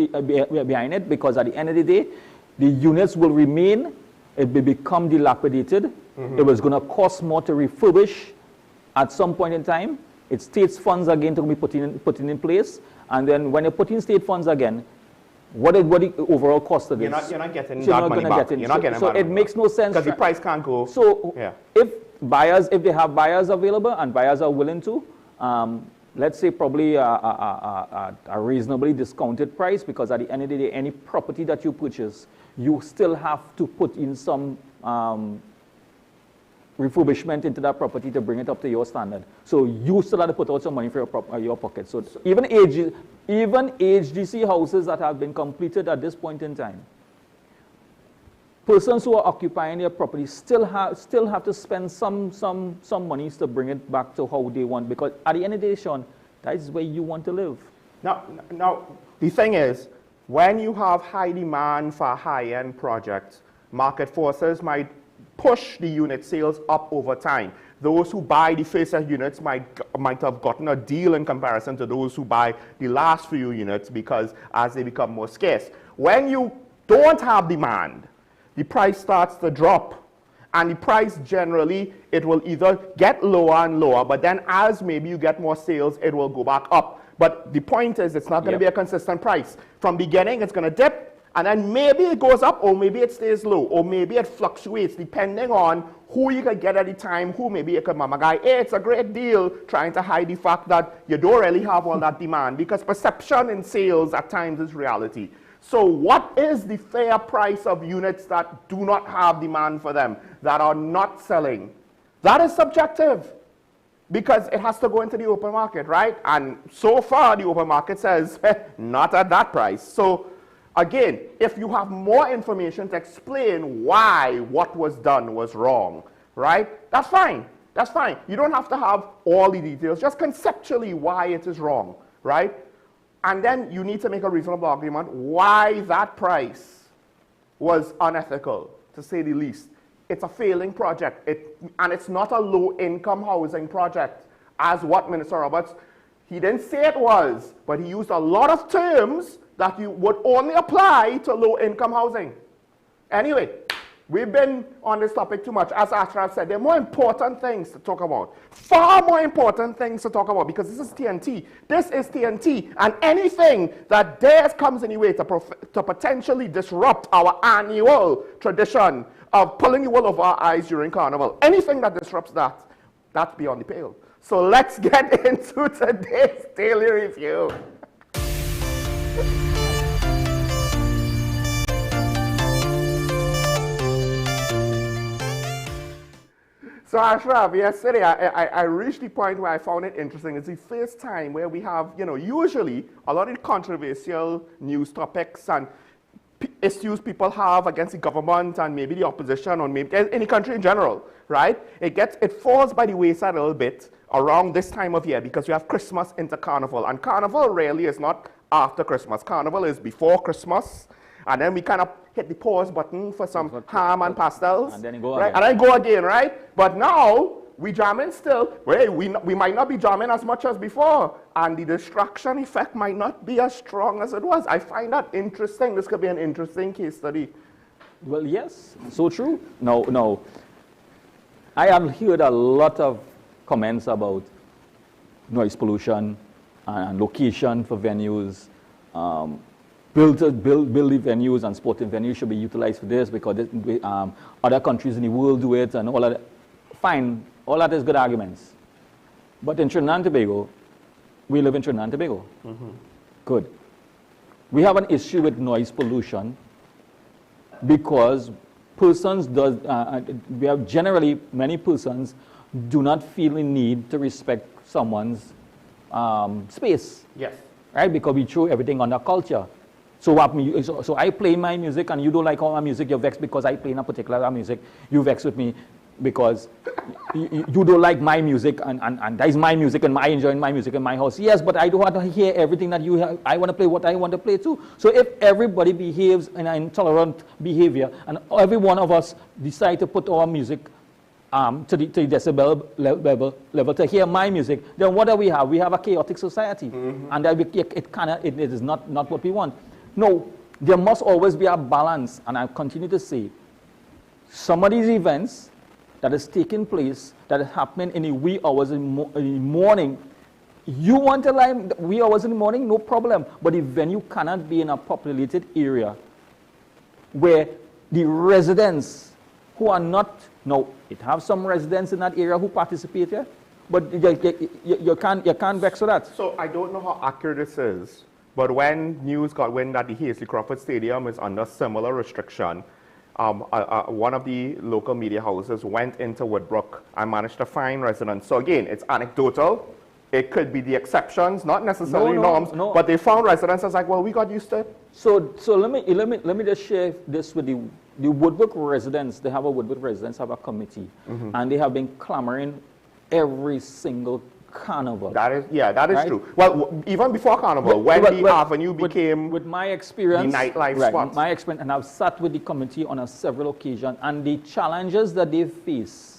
behind it, because at the end of the day, the units will remain it will become dilapidated. It was going to cost more to refurbish at some point in time. It's state's funds again to be put in place. And then when you put in state funds again, what is the overall cost of this? You're not getting that money back. You're not getting so it makes no sense. Because the price can't go. So if they have buyers available and buyers are willing to, let's say probably a reasonably discounted price, because at the end of the day, any property that you purchase, you still have to put in some refurbishment into that property to bring it up to your standard. So you still have to put out some money for your pocket. So even HGC houses that have been completed at this point in time, persons who are occupying their property still have to spend some monies to bring it back to how they want, because at the end of the day, Sean, that is where you want to live. Now, the thing is, when you have high demand for high-end projects, market forces might push the unit sales up over time. Those who buy the first units might have gotten a deal in comparison to those who buy the last few units, because as they become more scarce. When you don't have demand, the price starts to drop. And the price generally, it will either get lower and lower, but then as maybe you get more sales, it will go back up. But the point is, it's not going to be a consistent price. From beginning, it's going to dip, and then maybe it goes up, or maybe it stays low, or maybe it fluctuates depending on who you can get at the time, who maybe you can mama guy, hey, it's a great deal, trying to hide the fact that you don't really have all that demand, because perception in sales at times is reality. So what is the fair price of units that do not have demand for them, that are not selling? That is subjective, because it has to go into the open market, right? And so far, the open market says, not at that price. So again, if you have more information to explain why what was done was wrong, right? That's fine. That's fine. You don't have to have all the details, just conceptually why it is wrong, right? And then you need to make a reasonable argument why that price was unethical, to say the least. It's a failing project, and it's not a low-income housing project, as what Minister Roberts, he didn't say it was, but he used a lot of terms that you would only apply to low-income housing. Anyway, we've been on this topic too much. As Ashraf said, there are more important things to talk about. Far more important things to talk about, because this is TNT. This is TNT. And anything that comes anyway to potentially disrupt our annual tradition of pulling the wool over our eyes during Carnival, anything that disrupts that, that's beyond the pale. So let's get into today's daily review. So Ashraf, yesterday I reached the point where I found it interesting. It's the first time where we have, usually a lot of controversial news topics and issues people have against the government and maybe the opposition or maybe any country in general, right? It falls by the wayside a little bit around this time of year, because we have Christmas into Carnival. And Carnival really is not after Christmas. Carnival is before Christmas. And then we kind of hit the pause button for some ham and pastels. And then go again. And then go again, right? But now, we jamming still. Well, we might not be jamming as much as before. And the distraction effect might not be as strong as it was. I find that interesting. This could be an interesting case study. Well, yes, so true. No. I have heard a lot of comments about noise pollution and location for venues. Build the venues, and sporting venues should be utilized for this because other countries in the world do it and all that. Fine, all that is good arguments. But in Trinidad and Tobago, we live in Trinidad and Tobago. Mm-hmm. Good. We have an issue with noise pollution because we have generally, many persons do not feel the need to respect someone's space. Yes. Right? Because we throw everything on our culture. So I play my music and you don't like all my music, you're vexed because I play in a particular music. You vex with me because you don't like my music and that is my music and I enjoy my music in my house. Yes, but I don't want to hear everything that you have. I want to play what I want to play too. So if everybody behaves in an intolerant behavior and every one of us decide to put our music to the decibel level to hear my music, then what do we have? We have a chaotic society. Mm-hmm. And it is not what we want. No, there must always be a balance, and I continue to say, some of these events that is taking place, that is happening in the wee hours in the morning, you want to lie wee hours in the morning, no problem. But the venue cannot be in a populated area where the residents who are not, now it have some residents in that area who participate here, but you can't vex with that. So I don't know how accurate this is, but when news got wind that the Hasely Crawford Stadium is under similar restriction, one of the local media houses went into Woodbrook and managed to find residents. So again, it's anecdotal. It could be the exceptions, not necessarily norms, but they found residents as like, well, we got used to it. So let me just share this with the Woodbrook residents. They have a Woodbrook residents have a committee, and they have been clamoring every single carnival. That is right? True. Well, even before carnival, when the avenue became with my experience, the nightlife spot. My experience, and I've sat with the committee on several occasions, and the challenges that they face.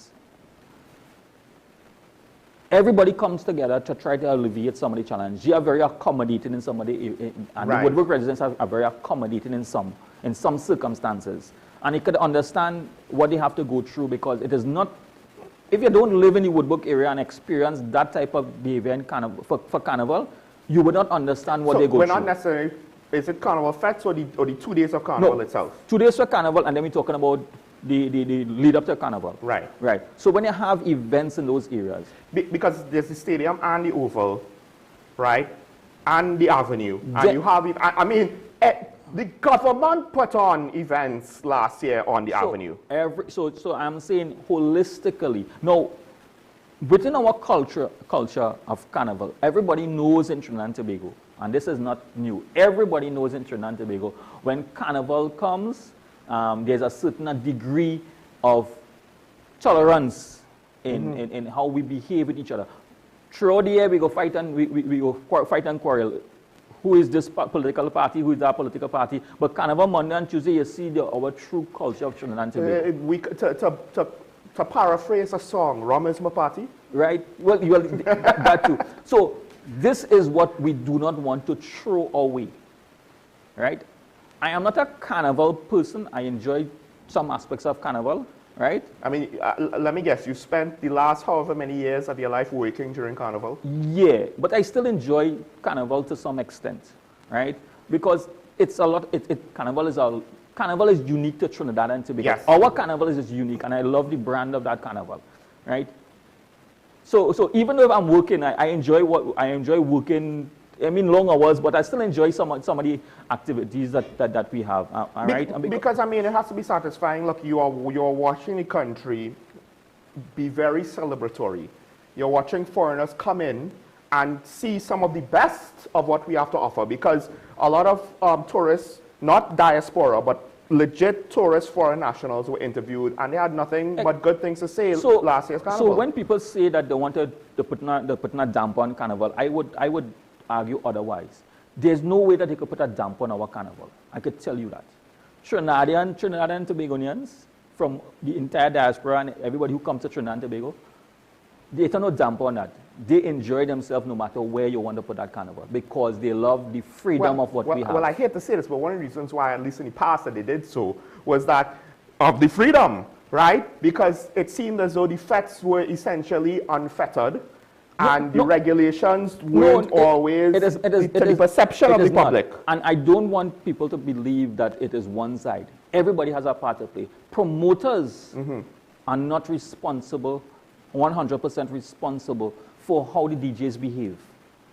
Everybody comes together to try to alleviate some of the challenges. They are very accommodating in some of the, and the Woodbrook residents are very accommodating in some circumstances. And you could understand what they have to go through, because it is not, if you don't live in the Woodbrook area and experience that type of behavior in carnival, for carnival, you would not understand what they go through. So we're not necessarily, is it carnival fets or the 2 days of carnival itself? 2 days for carnival, and then we're talking about the lead up to carnival. Right. Right. So when you have events in those areas. Because there's the stadium and the oval, right? And the avenue. And you have it, I mean, the government put on events last year on the avenue. So I'm saying holistically. Now, within our culture of carnival, everybody knows in Trinidad and Tobago, and this is not new. Everybody knows in Trinidad and Tobago, when carnival comes, there's a certain degree of tolerance in how we behave with each other. Throughout the year, we go fight and we go fight and quarrel. Who is this political party? Who is that political party? But Carnival Monday and Tuesday, you see our true culture of Trinidad and Tobago. To paraphrase a song, rum is my party. Right. Well, that too. So this is what we do not want to throw away. Right. I am not a carnival person. I enjoy some aspects of carnival, right? I mean, let me guess, you spent the last however many years of your life working during carnival? Yeah, but I still enjoy carnival to some extent, right? Because it's a lot, carnival is unique to Trinidad and Tobago. Yes. Our carnival is unique, and I love the brand of that carnival, right? So even though I'm working, I enjoy working. I mean, long hours, but I still enjoy some of the activities that we have. Right? Because I mean, it has to be satisfying. Look, you're watching the country be very celebratory. You're watching foreigners come in and see some of the best of what we have to offer. Because a lot of tourists, not diaspora, but legit tourists, foreign nationals, were interviewed, and they had nothing but good things to say last year's carnival. So when people say that they wanted to put a damper on carnival, I would argue otherwise. There's no way that they could put a damper on our carnival. I could tell you that. Trinidad and Tobagonians from the entire diaspora and everybody who comes to Trinidad and Tobago, they turn no damper on that. They enjoy themselves no matter where you want to put that carnival, because they love the freedom of what we have. Well, I hate to say this, but one of the reasons why, at least in the past, that they did so was that of the freedom, right? Because it seemed as though the fets were essentially unfettered. And the regulations weren't always the perception of the public. And I don't want people to believe that it is one side. Everybody has a part to play. Promoters are not responsible, 100% responsible for how the DJs behave.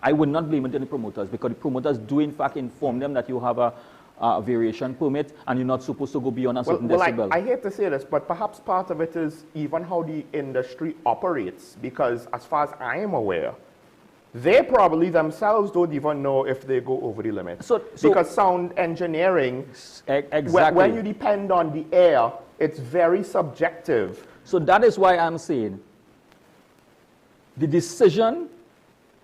I would not blame it on the promoters, because the promoters do in fact inform them that you have a variation permit and you're not supposed to go beyond a certain decibel. I hate to say this, but perhaps part of it is even how the industry operates, because as far as I am aware, they probably themselves don't even know if they go over the limit. Because sound engineering, when you depend on the air, it's very subjective. So that is why I'm saying the decision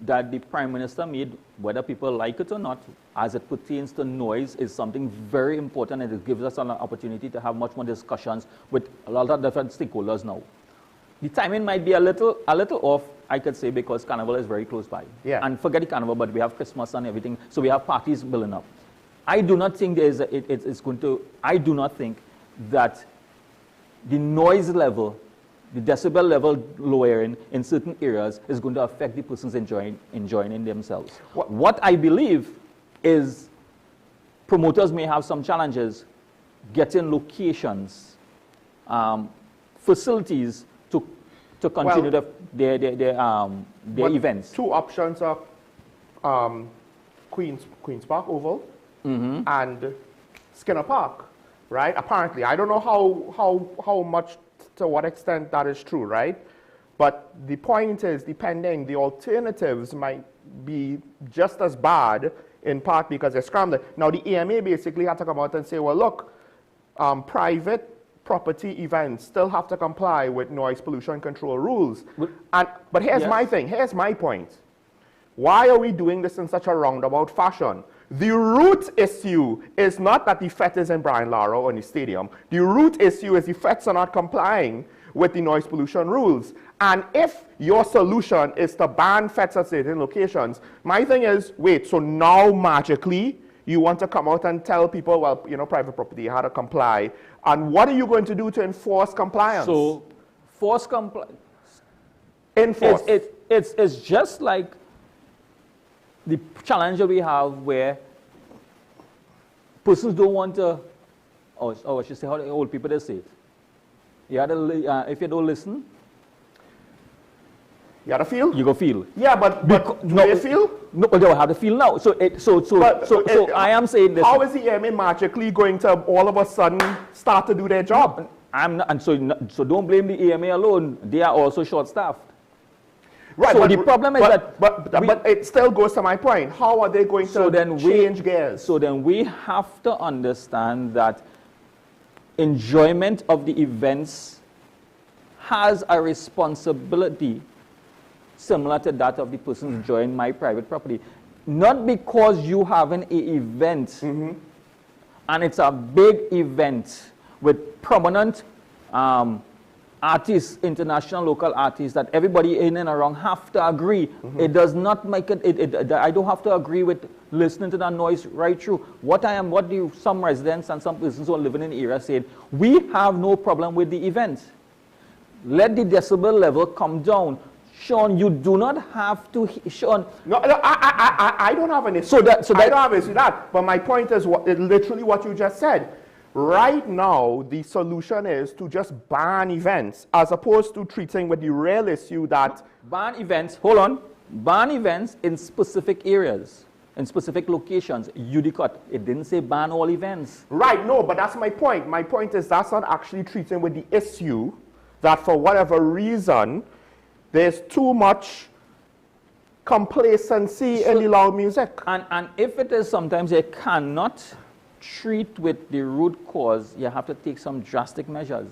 that the Prime Minister made, whether people like it or not, as it pertains to noise, is something very important, and it gives us an opportunity to have much more discussions with a lot of different stakeholders now. The timing might be a little off, I could say, because Carnival is very close by. Yeah. And forget the Carnival, but we have Christmas and everything, so we have parties building up. I do not think I do not think that the noise level, the decibel level lowering in certain areas is going to affect the persons enjoying themselves. What I believe is promoters may have some challenges getting locations, facilities to continue their events. Two options are Queen's Park Oval and Skinner Park, right? Apparently, I don't know how much, to what extent that is true, right? But the point is, depending, the alternatives might be just as bad, in part because they're scrambled. Now, the EMA basically had to come out and say, well, look, private property events still have to comply with noise pollution control rules. But here's my thing, here's my point. Why are we doing this in such a roundabout fashion? The root issue is not that the FET is in Brian Lara or in the stadium. The root issue is the FETs are not complying with the noise pollution rules. And if your solution is to ban FETs at certain locations, my thing is, wait, so now magically you want to come out and tell people, well, you know, private property, how to comply. And what are you going to do to enforce compliance? So, force compliance. Enforce. It's just like the challenge that we have where persons don't want to, I should say how the old people they say it. You had to, if you don't listen, you have to feel? You go feel. Yeah, but do they feel? No, but they will have to feel now. So I am saying this. How is the EMA magically going to all of a sudden start to do their job? I'm not, and so don't blame the EMA alone. They are also short-staffed. Right, so the problem is but it still goes to my point. How are they going to change gears? So then we have to understand that enjoyment of the events has a responsibility similar to that of the person enjoying my private property. Not because you have an event and it's a big event with prominent artists, international, local artists, that everybody in and around have to agree. It does not make it, I don't have to agree with listening to that noise right through. What some residents and some persons who are living in the area said, we have no problem with the event. Let the decibel level come down. Sean, you do not have to, Sean. No, I don't have an issue. I don't have an issue with that. But my point is literally what you just said. Right now, the solution is to just ban events as opposed to treating with the real issue that... Ban events, hold on. Ban events in specific areas, in specific locations. UDCOT, it didn't say ban all events. Right, no, but that's my point. My point is that's not actually treating with the issue that for whatever reason, there's too much complacency in the loud music. And if it is sometimes you cannot treat with the root cause, you have to take some drastic measures.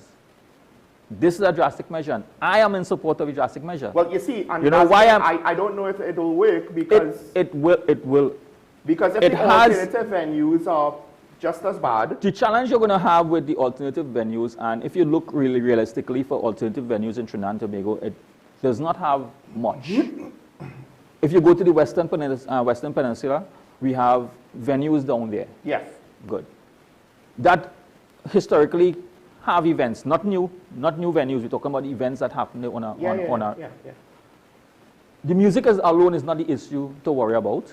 This is a drastic measure. I am in support of a drastic measure. Well, you see, and you know why I don't know if it will work because... It will. Because if the alternative venues are just as bad. The challenge you're going to have with the alternative venues, and if you look really realistically for alternative venues in Trinidad and Tobago, it does not have much. If you go to the Western Peninsula, we have venues down there. Yes. Good. That historically have events, not new venues. We're talking about events that happen on a. The music alone is not the issue to worry about,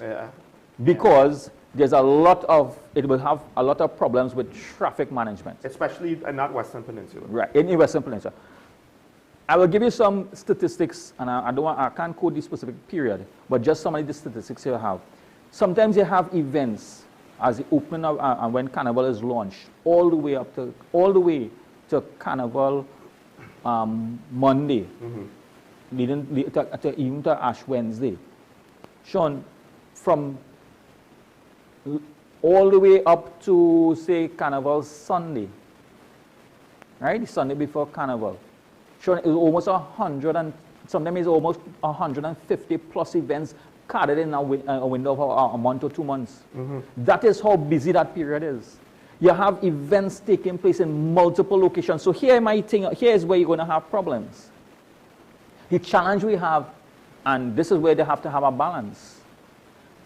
because there's a lot of, it will have a lot of problems with traffic management. Especially in that Western Peninsula. Right, in the Western Peninsula. I will give you some statistics, and I can't quote the specific period, but just some of the statistics you have. Sometimes you have events as the opening of, and when Carnival is launched, all the way to Carnival Monday, leading to even to Ash Wednesday. Sean, from all the way up to, say, Carnival Sunday, right? The Sunday before Carnival. Sean, it's almost 100 and sometimes it's almost 150 plus events carded in a window of a month or 2 months. That is how busy that period is. You have events taking place in multiple locations. So here is where you're going to have problems. The challenge we have, and this is where they have to have a balance.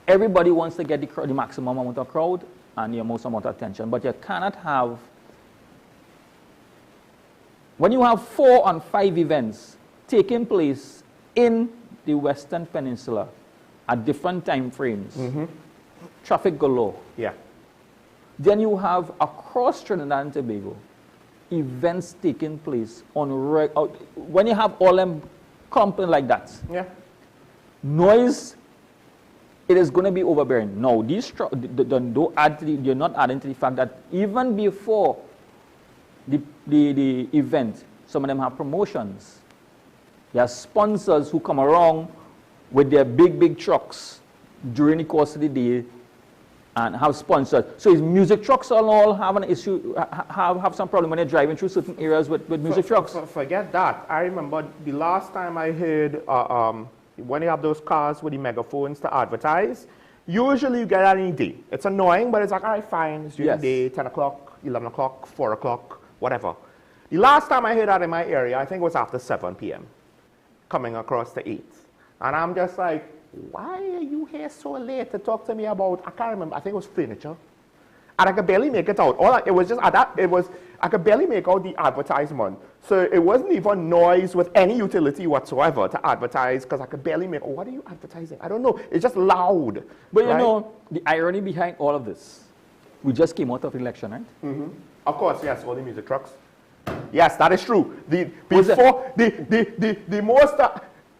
Everybody wants to get the maximum amount of crowd and the most amount of attention, but you cannot have when you have 4 and 5 events taking place in the Western Peninsula at different time frames, traffic galore. Yeah. Then you have across Trinidad and Tobago events taking place on when you have all them clumping like that. Yeah. Noise, it is going to be overbearing. Now, these don't add to you're not adding to the fact that even before the event, some of them have promotions. There are sponsors who come around with their big trucks during the course of the day and have sponsors. So is music trucks all have an issue, have some problem when they're driving through certain areas with music trucks? Forget that. I remember the last time I heard when you have those cars with the megaphones to advertise, usually you get that any day. It's annoying, but it's like, all right, fine. It's during the day, 10 o'clock, 11 o'clock, 4 o'clock, whatever. The last time I heard that in my area, I think it was after 7 p.m. coming across the 8th. And I'm just like, why are you here so late to talk to me about, I can't remember, I think it was furniture. And I could barely make it out. I could barely make out the advertisement. So it wasn't even noise with any utility whatsoever to advertise, because I could barely make, what are you advertising? I don't know. It's just loud. But you know, the irony behind all of this, we just came out of election, right? Of course, yes, all the music trucks. Yes, that is true.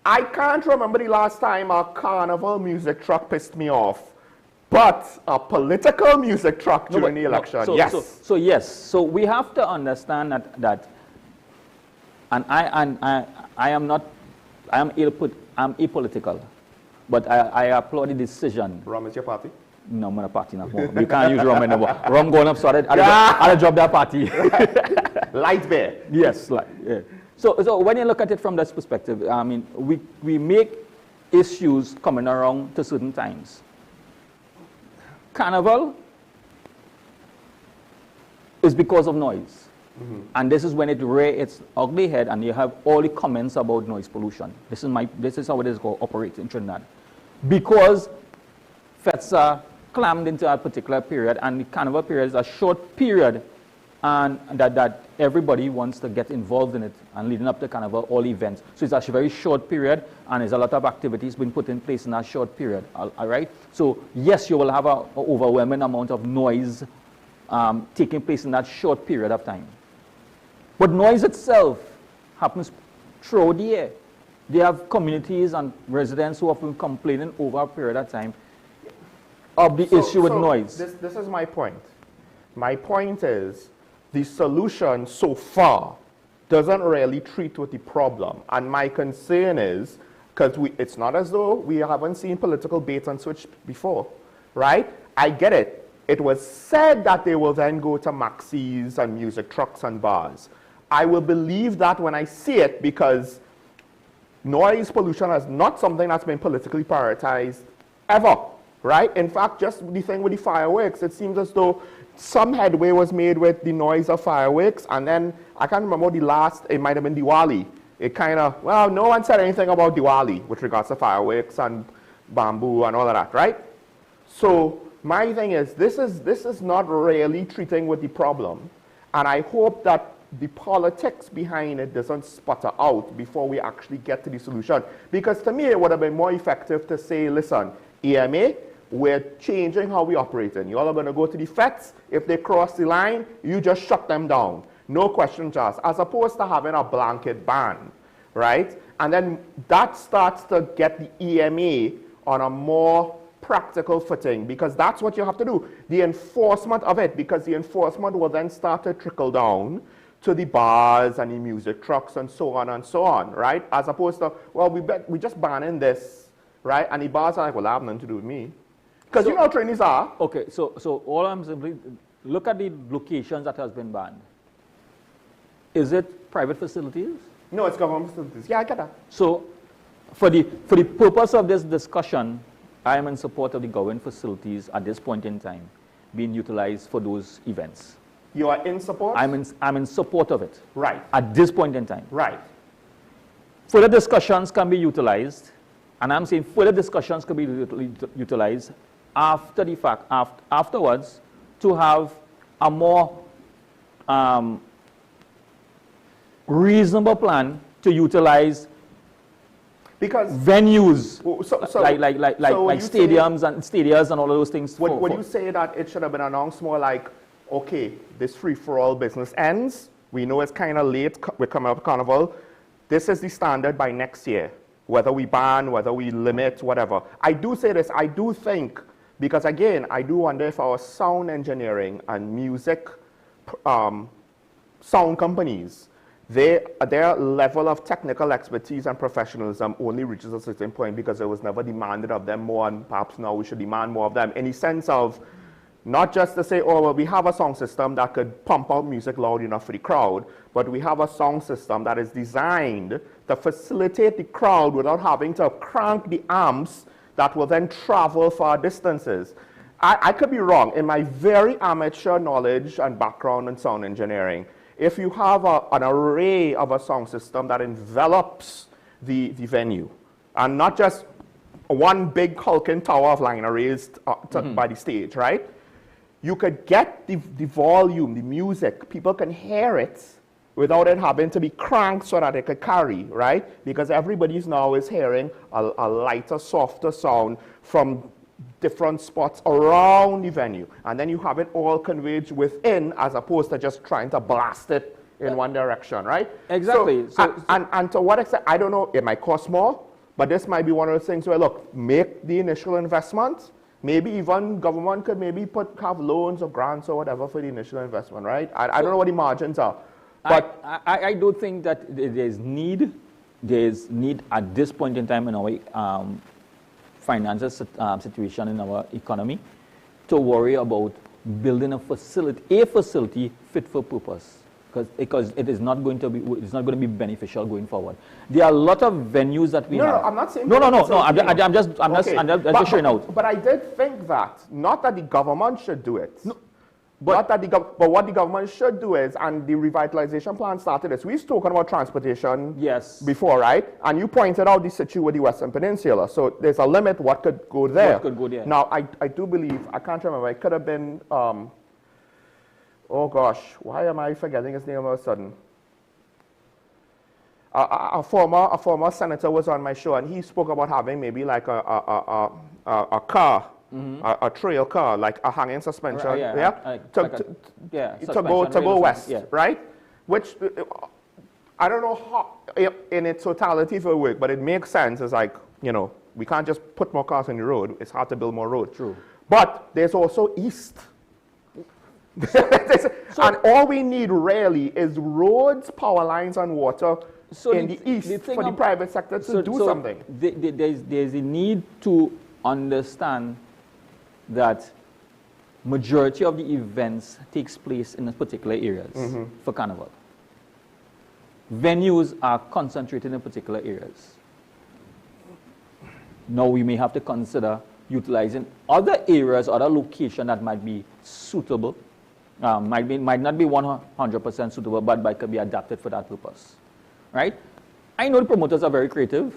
I can't remember the last time a carnival music truck pissed me off, but a political music truck during the election, yes. So we have to understand that and I am apolitical, but I applaud the decision. Rum is your party? No, I'm not a party no more. We can't use rum anymore. Rum going up, so I'll drop that party. Light beer. Yes, yeah. So when you look at it from this perspective, I mean, we make issues coming around to certain times. Carnival is because of noise. And this is when it rears its ugly head and you have all the comments about noise pollution. This is how it is going to operate in Trinidad. Because feds are clammed into a particular period, and the carnival period is a short period, and that everybody wants to get involved in it, and leading up to carnival, all events. So it's actually a very short period, and there's a lot of activities being put in place in that short period, all right? So yes, you will have an overwhelming amount of noise taking place in that short period of time. But noise itself happens throughout the year. They have communities and residents who have been complaining over a period of time of the issue with noise. This is my point. My point is, the solution so far doesn't really treat with the problem. And my concern is, because it's not as though we haven't seen political bait and switch before, right? I get it. It was said that they will then go to maxis and music trucks and bars. I will believe that when I see it, because noise pollution is not something that's been politically prioritized ever, right? In fact, just the thing with the fireworks, it seems as though some headway was made with the noise of fireworks, and then I can't remember the last, it might have been Diwali. It kind of, well, no one said anything about Diwali with regards to fireworks and bamboo and all of that, right? So my thing is, this is not really treating with the problem, and I hope that the politics behind it doesn't sputter out before we actually get to the solution. Because to me, it would have been more effective to say, listen, EMA, we're changing how we operate. And you all are going to go to the feds. If they cross the line, you just shut them down. No questions asked. As opposed to having a blanket ban, right? And then that starts to get the EMA on a more practical footing, because that's what you have to do. The enforcement of it, because the enforcement will then start to trickle down to the bars and the music trucks and so on, right? As opposed to, well, we just banning this, right? And the bars are like, well, that have nothing to do with me. Because you know how trainees are. Okay, so all I'm simply, look at the locations that has been banned. Is it private facilities? No, it's government facilities. Yeah, I get that. So for the purpose of this discussion, I am in support of the government facilities at this point in time being utilized for those events. You are in support? I'm in support of it. Right. At this point in time. Right. Further discussions can be utilized, and I'm saying further discussions can be utilized after the fact, afterwards, to have a more reasonable plan to utilize because venues like stadiums stadiums and all of those things. Would you say that it should have been announced more like, okay, this free-for-all business ends, we know it's kind of late, we're coming up with Carnival, this is the standard by next year, whether we ban, whether we limit, whatever. I do say this, I do think, because again, I do wonder if our sound engineering and music sound companies, their level of technical expertise and professionalism only reaches a certain point because it was never demanded of them more, and perhaps now we should demand more of them in the sense of not just to say, oh, well, we have a sound system that could pump out music loud enough for the crowd, but we have a sound system that is designed to facilitate the crowd without having to crank the amps that will then travel far distances. I could be wrong. In my very amateur knowledge and background in sound engineering, if you have an array of a sound system that envelops the venue, and not just one big hulking tower of line raised by the stage, right? You could get the volume, the music, people can hear it without it having to be cranked so that it could carry, right? Because everybody's now is hearing a lighter, softer sound from different spots around the venue. And then you have it all converged within as opposed to just trying to blast it in one direction, right? Exactly. And to what extent, I don't know, it might cost more, but this might be one of those things where, look, make the initial investment. Maybe even government could maybe have loans or grants or whatever for the initial investment, right? I don't know what the margins are. But I do think that there's need at this point in time in our financial situation in our economy to worry about building a facility fit for purpose, because it is not going to be beneficial going forward. There are a lot of venues that we have. No, I'm not saying. No. I'm just showing out. But I did think that not that the government should do it. No. But what the government should do is, and the revitalization plan started this. We've spoken about transportation before, right? And you pointed out the situation with the Western Peninsula. So there's a limit what could go there. What could go there. Now, I do believe, I can't remember, it could have been, oh gosh, why am I forgetting his name all of a sudden? A former senator was on my show, and he spoke about having maybe like a car, a trail car, like a hanging suspension, to go west, right? Which I don't know how in its totality for work, but it makes sense. It's like, you know, we can't just put more cars on the road. It's hard to build more road. True. But there's also east. And all we need really is roads, power lines, and water in the east for the private sector to do something. There's a need to understand that majority of the events takes place in particular areas for Carnival. Venues are concentrated in particular areas. Now we may have to consider utilizing other areas, other locations that might be suitable, might not be 100% suitable, but could be adapted for that purpose, right? I know the promoters are very creative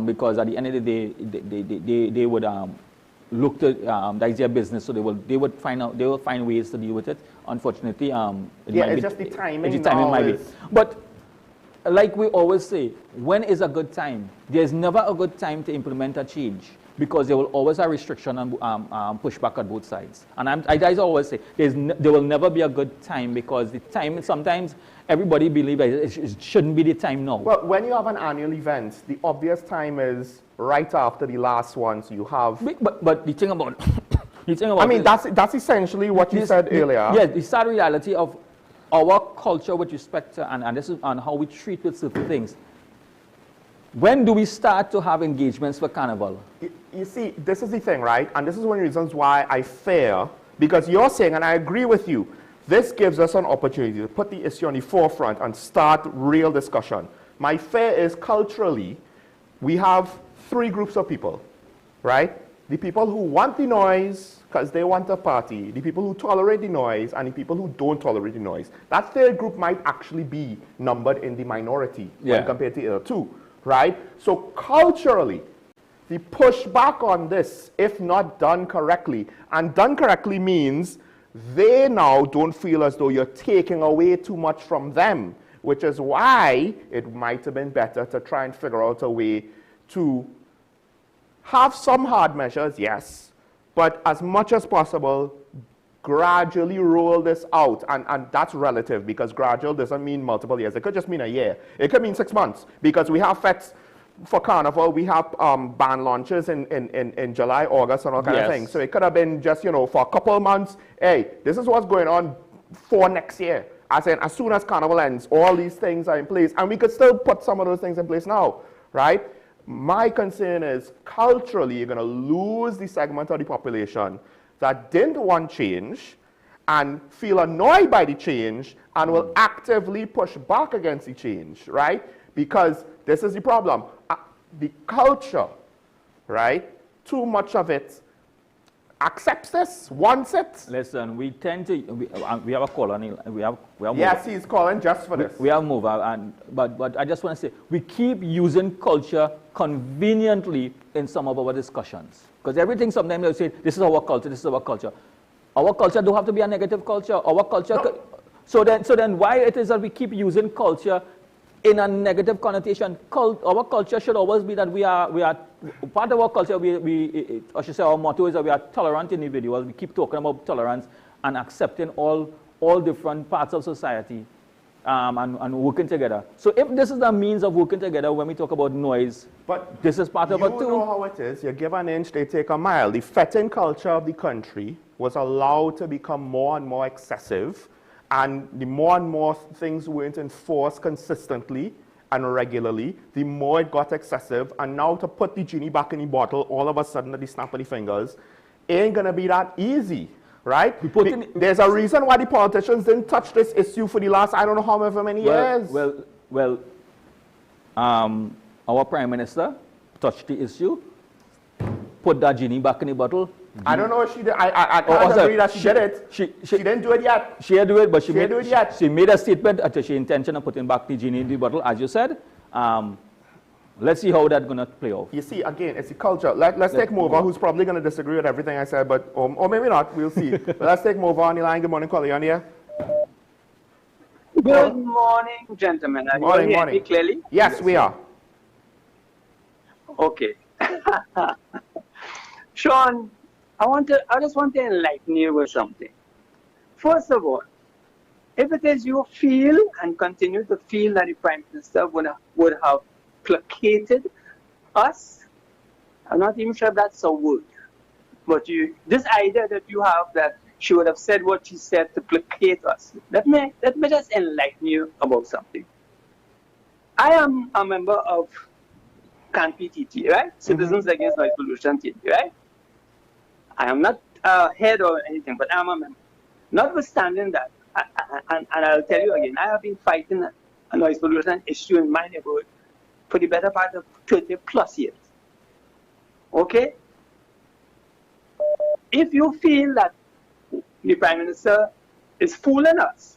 because at the end of the day, they would look to that's their business, so they will find ways to deal with it. Unfortunately, it's just the timing. Might be. But like we always say, when is a good time? There's never a good time to implement a change, because there will always a restriction and pushback at both sides. And I always say there will never be a good time, because the time, sometimes everybody believes it shouldn't be the time now. Well, when you have an annual event, the obvious time is right after the last one. So you have. But the thing about I mean, that's essentially what you said earlier. Yes, the sad reality of our culture with respect to, and this is on how we treat with certain things. When do we start to have engagements for Carnival? You see, this is the thing, right? And this is one of the reasons why I fear, because you're saying, and I agree with you, this gives us an opportunity to put the issue on the forefront and start real discussion. My fear is culturally, we have three groups of people, right? The people who want the noise because they want a party, the people who tolerate the noise, and the people who don't tolerate the noise. That third group might actually be numbered in the minority when compared to the other two, right? So culturally, the pushback on this, if not done correctly, and done correctly means they now don't feel as though you're taking away too much from them which is why it might have been better to try and figure out a way to have some hard measures, yes, but as much as possible, gradually roll this out. And that's relative, because gradual doesn't mean multiple years. It could just mean a year. It could mean 6 months, because we have fetes for Carnival. We have band launches in July, August, and all kind of things. So it could have been just, you know, for a couple of months, hey, this is what's going on for next year. As in, as soon as Carnival ends, all these things are in place. And we could still put some of those things in place now, right? My concern is, culturally, you're going to lose the segment of the population that didn't want change and feel annoyed by the change and will actively push back against the change, right? Because this is the problem. The culture, right? Too much of it accepts this, wants it. Listen, we tend to, we have a caller, we have yes, he's calling just for this. We have move, but I just want to say, we keep using culture conveniently in some of our discussions. Because everything sometimes they say, this is our culture, this is our culture. Our culture don't have to be a negative culture. Our culture, no. So then why it is that we keep using culture in a negative connotation? Our culture should always be that we are part of our culture, I should say our motto is that we are tolerant individuals. We keep talking about tolerance and accepting all different parts of society and working together. So if this is the means of working together when we talk about noise, but this is part of it too. You know how it is. You give an inch, they take a mile. The fetting culture of the country was allowed to become more and more excessive, and the more and more things weren't enforced consistently and regularly, the more it got excessive. And now to put the genie back in the bottle all of a sudden at the snap of the fingers ain't gonna be that easy, right? There's a reason why the politicians didn't touch this issue for the last, I don't know however many years. Well, our Prime Minister touched the issue, put that genie back in the bottle. I don't know if she did. I can't agree that she did it. She didn't do it yet. She didn't do it, but she made a statement that she intention of putting back the genie in the bottle, as you said. Let's see how that's going to play out. You see, again, it's the culture. Let's take Mova, who's probably going to disagree with everything I said, but or maybe not. We'll see. But let's take Mova on the line. Good morning, caller. You on here? Good morning, gentlemen. Are you hearing me clearly? Yes, we are. Okay. Sean, I just want to enlighten you with something. First of all, if it is you feel and continue to feel that the Prime Minister would have placated us, I'm not even sure if that's a word, but this idea that you have that she would have said what she said to placate us, let me just enlighten you about something. I am a member of ICNTT, right? Citizens Against Noise Pollution TT, right? I am not head or anything, but I'm a member. Notwithstanding that, and I'll tell you again, I have been fighting a noise pollution issue in my neighborhood for the better part of 30 plus years. Okay? If you feel that the Prime Minister is fooling us,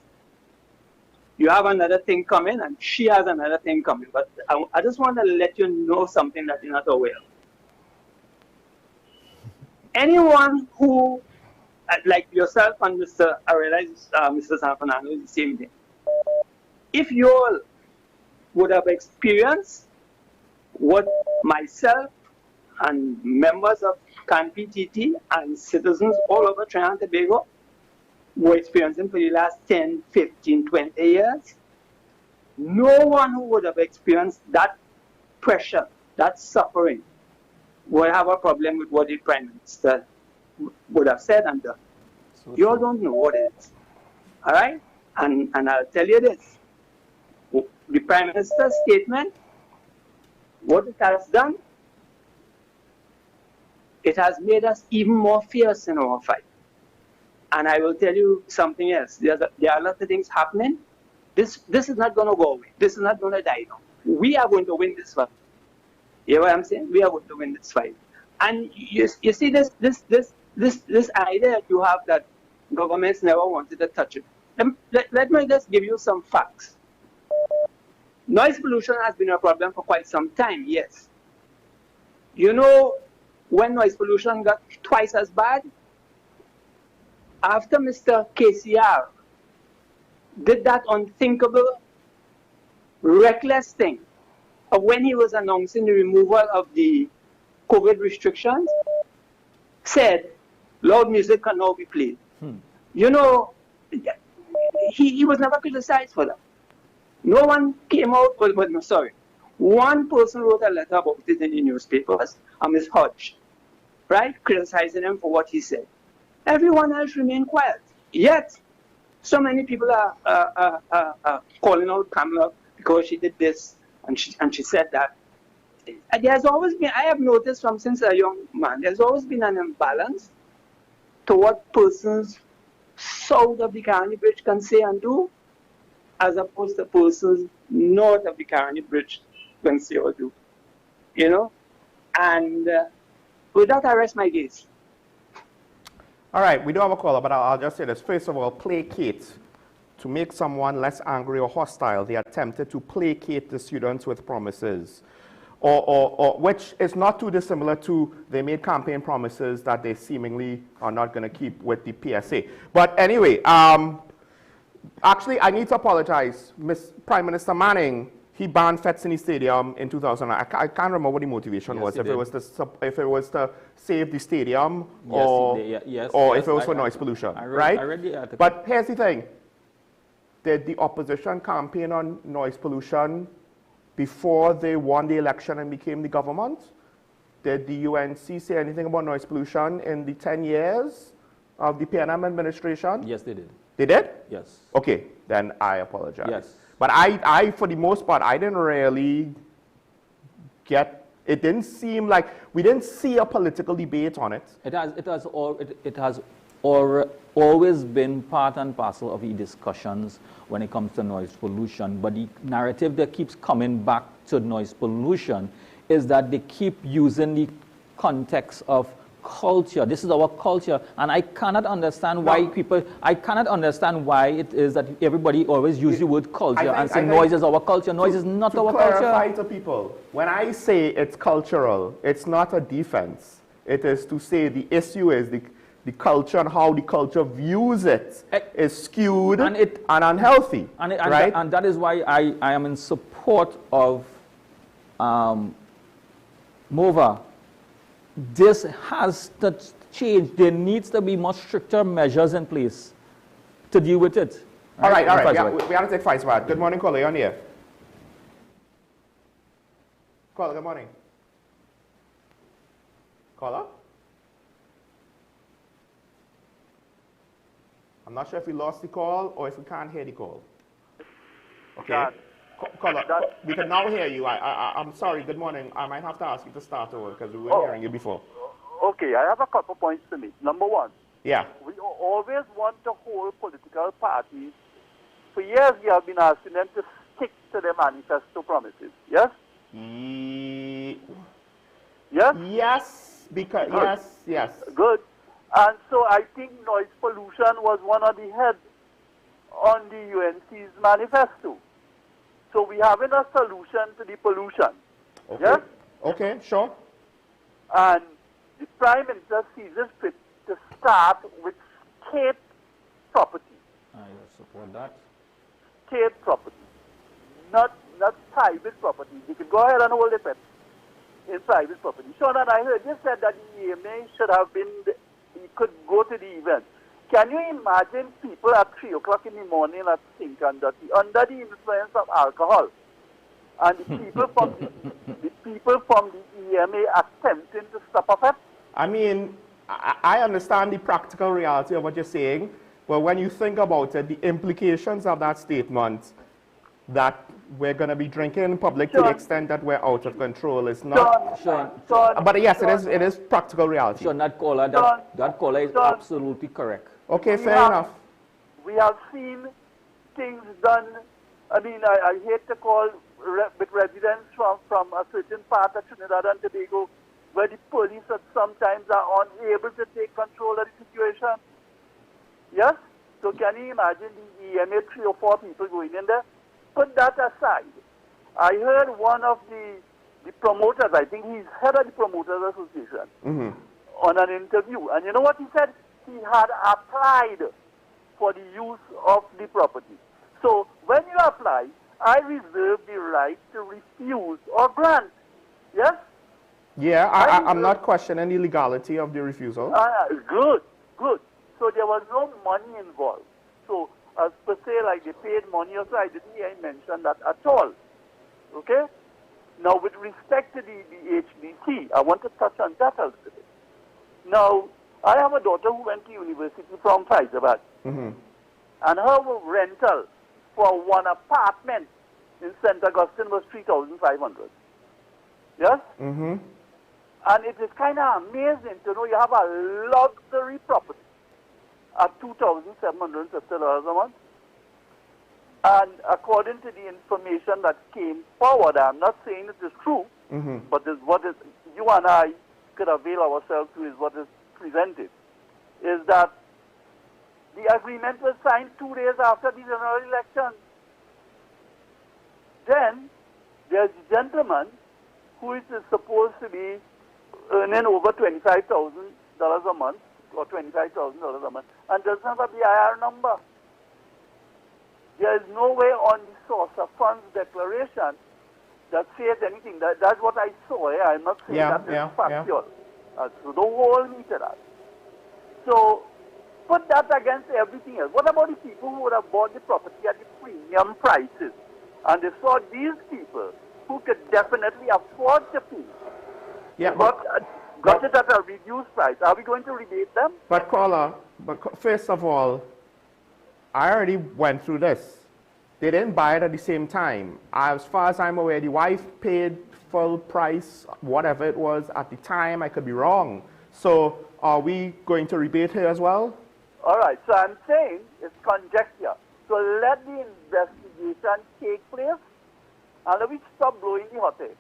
you have another thing coming and she has another thing coming. But I just want to let you know something that you're not aware of. Anyone who, like yourself and I realize Mr. San Fernando is the same thing. If you all would have experienced what myself and members of ICNTT and citizens all over Trinidad and Tobago were experiencing for the last 10, 15, 20 years, no one who would have experienced that pressure, that suffering, will have a problem with what the Prime Minister would have said and done. So you all don't know what it is. All right? And I'll tell you this. The Prime Minister's statement, what it has done, it has made us even more fierce in our fight. And I will tell you something else. There are a lot of things happening. This is not going to go away. This is not going to die now. We are going to win this fight. You know what I'm saying? We are going to win this fight. And you see this idea that you have that governments never wanted to touch it. Let me just give you some facts. Noise pollution has been a problem for quite some time, yes. You know when noise pollution got twice as bad? After Mr. KCR did that unthinkable reckless thing of when he was announcing the removal of the COVID restrictions, said loud music can now be played. You know, he was never criticized for that. No one came out, no, sorry. One person wrote a letter about it in the newspapers, Ms. Hodge, right, criticizing him for what he said. Everyone else remained quiet. Yet, so many people are calling out Kamala because she did this and she said that. There's always been, I have noticed from since a young man, there's always been an imbalance to what persons south of the Caroni Bridge can say and do, as opposed to persons north of the Caroni Bridge can say or do. You know? And with that, I rest my case. All right, we do have a caller, but I'll just say this. First of all, placate. To make someone less angry or hostile, they attempted to placate the students with promises, or which is not too dissimilar to they made campaign promises that they seemingly are not going to keep with the PSA. But anyway, actually, I need to apologize. Prime Minister Manning, he banned Fetsini Stadium in 2000. I can't remember what the motivation was. If it was to save the stadium, or if it was for noise pollution, right? I read the article. But here's the thing. Did the opposition campaign on noise pollution before they won the election and became the government? Did the UNC say anything about noise pollution in the 10 years of the PNM administration? Yes, they did. They did? Yes. Okay, then I apologize. Yes. But I, for the most part, I didn't really get, it didn't seem like, we didn't see a political debate on it. It has always been part and parcel of the discussions when it comes to noise pollution. But the narrative that keeps coming back to noise pollution is that they keep using the context of culture. This is our culture, and I cannot understand why I cannot understand why it is that everybody always uses the word culture and say noise is our culture. Noise is not our culture. To clarify to people, when I say it's cultural, it's not a defense. It is to say the issue is the culture and how the culture views it is skewed and unhealthy, right? And that is why I am in support of MOVA. This has to change. There needs to be much stricter measures in place to deal with it. All right. We have to take five spots. Good morning, caller. You're on here. Caller, good morning. Caller? I'm not sure if we lost the call or if we can't hear the call. Okay. Caller, we can now hear you. I'm sorry. Good morning. I might have to ask you to start over because we were hearing you before. Okay, I have a couple points to make. Number one. Yeah. We always want to hold political parties. For years, we have been asking them to stick to their manifesto promises. Yes? Yes? Yes. Because, yes. Good. And so I think noise pollution was one of the heads on the UNC's manifesto. So we having a solution to the pollution. Okay. Yes? Okay, sure. And the Prime Minister sees it fit to start with state property. I support that. State property. Not private property. You can go ahead and hold it in private property. Sean, and I heard you said that the EMA should have been, you could go to the event. Can you imagine people at 3 o'clock in the morning at ICNTT under the influence of alcohol, and the people from the EMA attempting to stop it? I mean, I understand the practical reality of what you're saying, but when you think about it, the implications of that statement that we're going to be drinking in public to the extent that we're out of control is not. But yes, it is practical reality. Sure, that caller is absolutely correct. Okay, fair enough. We have seen things done. I mean, I hate to call with residents from a certain part of Trinidad and Tobago, where the police at sometimes are unable to take control of the situation. Yes? So can you imagine the EMA 3 or 4 people going in there? Put that aside. I heard one of the promoters, I think he's head of the Promoters Association, on an interview. And you know what he said? He had applied for the use of the property. So when you apply I reserve the right to refuse or grant. Yes? Yeah, I'm not questioning the legality of the refusal. Good, good. So there was no money involved. So as per se, like they paid money or so, I didn't hear him mention that at all. Okay? Now, with respect to the HDC, I want to touch on that a little bit. Now, I have a daughter who went to university from Hyderabad, Mm-hmm. and her rental for one apartment in St. Augustine was 3,500. Yes? Mm-hmm. And it is kind of amazing to know you have a luxury property at $2,750 a month. And according to the information that came forward, I'm not saying it is true, Mm-hmm. but is what is you and I could avail ourselves to is what is presented, is that the agreement was signed 2 days after the general election. Then there's a gentleman who is supposed to be earning over $25,000 a month or $25,000 a month and doesn't have a BIR number. There is no way on the source of funds declaration that says anything. That's what I saw. I'm not saying that is factual. So don't hold me to that. So put that against everything else. What about the people who would have bought the property at the premium prices? And they saw these people who could definitely afford to pay. Yeah, got it at a reduced price. Are we going to rebate them? But caller, first of all, I already went through this. They didn't buy it at the same time. As far as I'm aware, the wife paid full price, whatever it was at the time. I could be wrong. So are we going to rebate her as well? All right. So I'm saying it's conjecture. So let the investigation take place and let me stop blowing the hot air.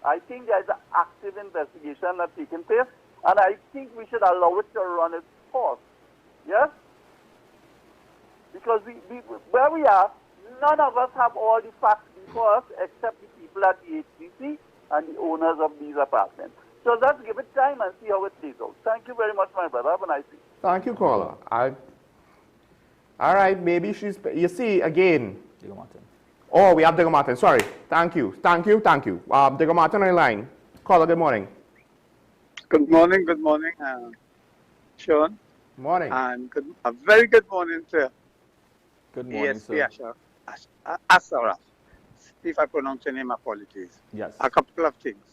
I think there is an active investigation that's taking place, and I think we should allow it to run its course. Yes? Because where we are, none of us have all the facts before us except the people at the HDC and the owners of these apartments. So let's give it time and see how it plays out. Thank you very much, my brother. Have a nice day. Thank you, caller. All right, maybe she's... You see, again... Oh, we have Digger Martin. Sorry. Thank you. Digger Martin on the line. Caller, good morning. Good morning, Sean. Morning. And a very good morning to Good morning, ESP Asaraf. If I pronounce your name, apologies. Yes. A couple of things.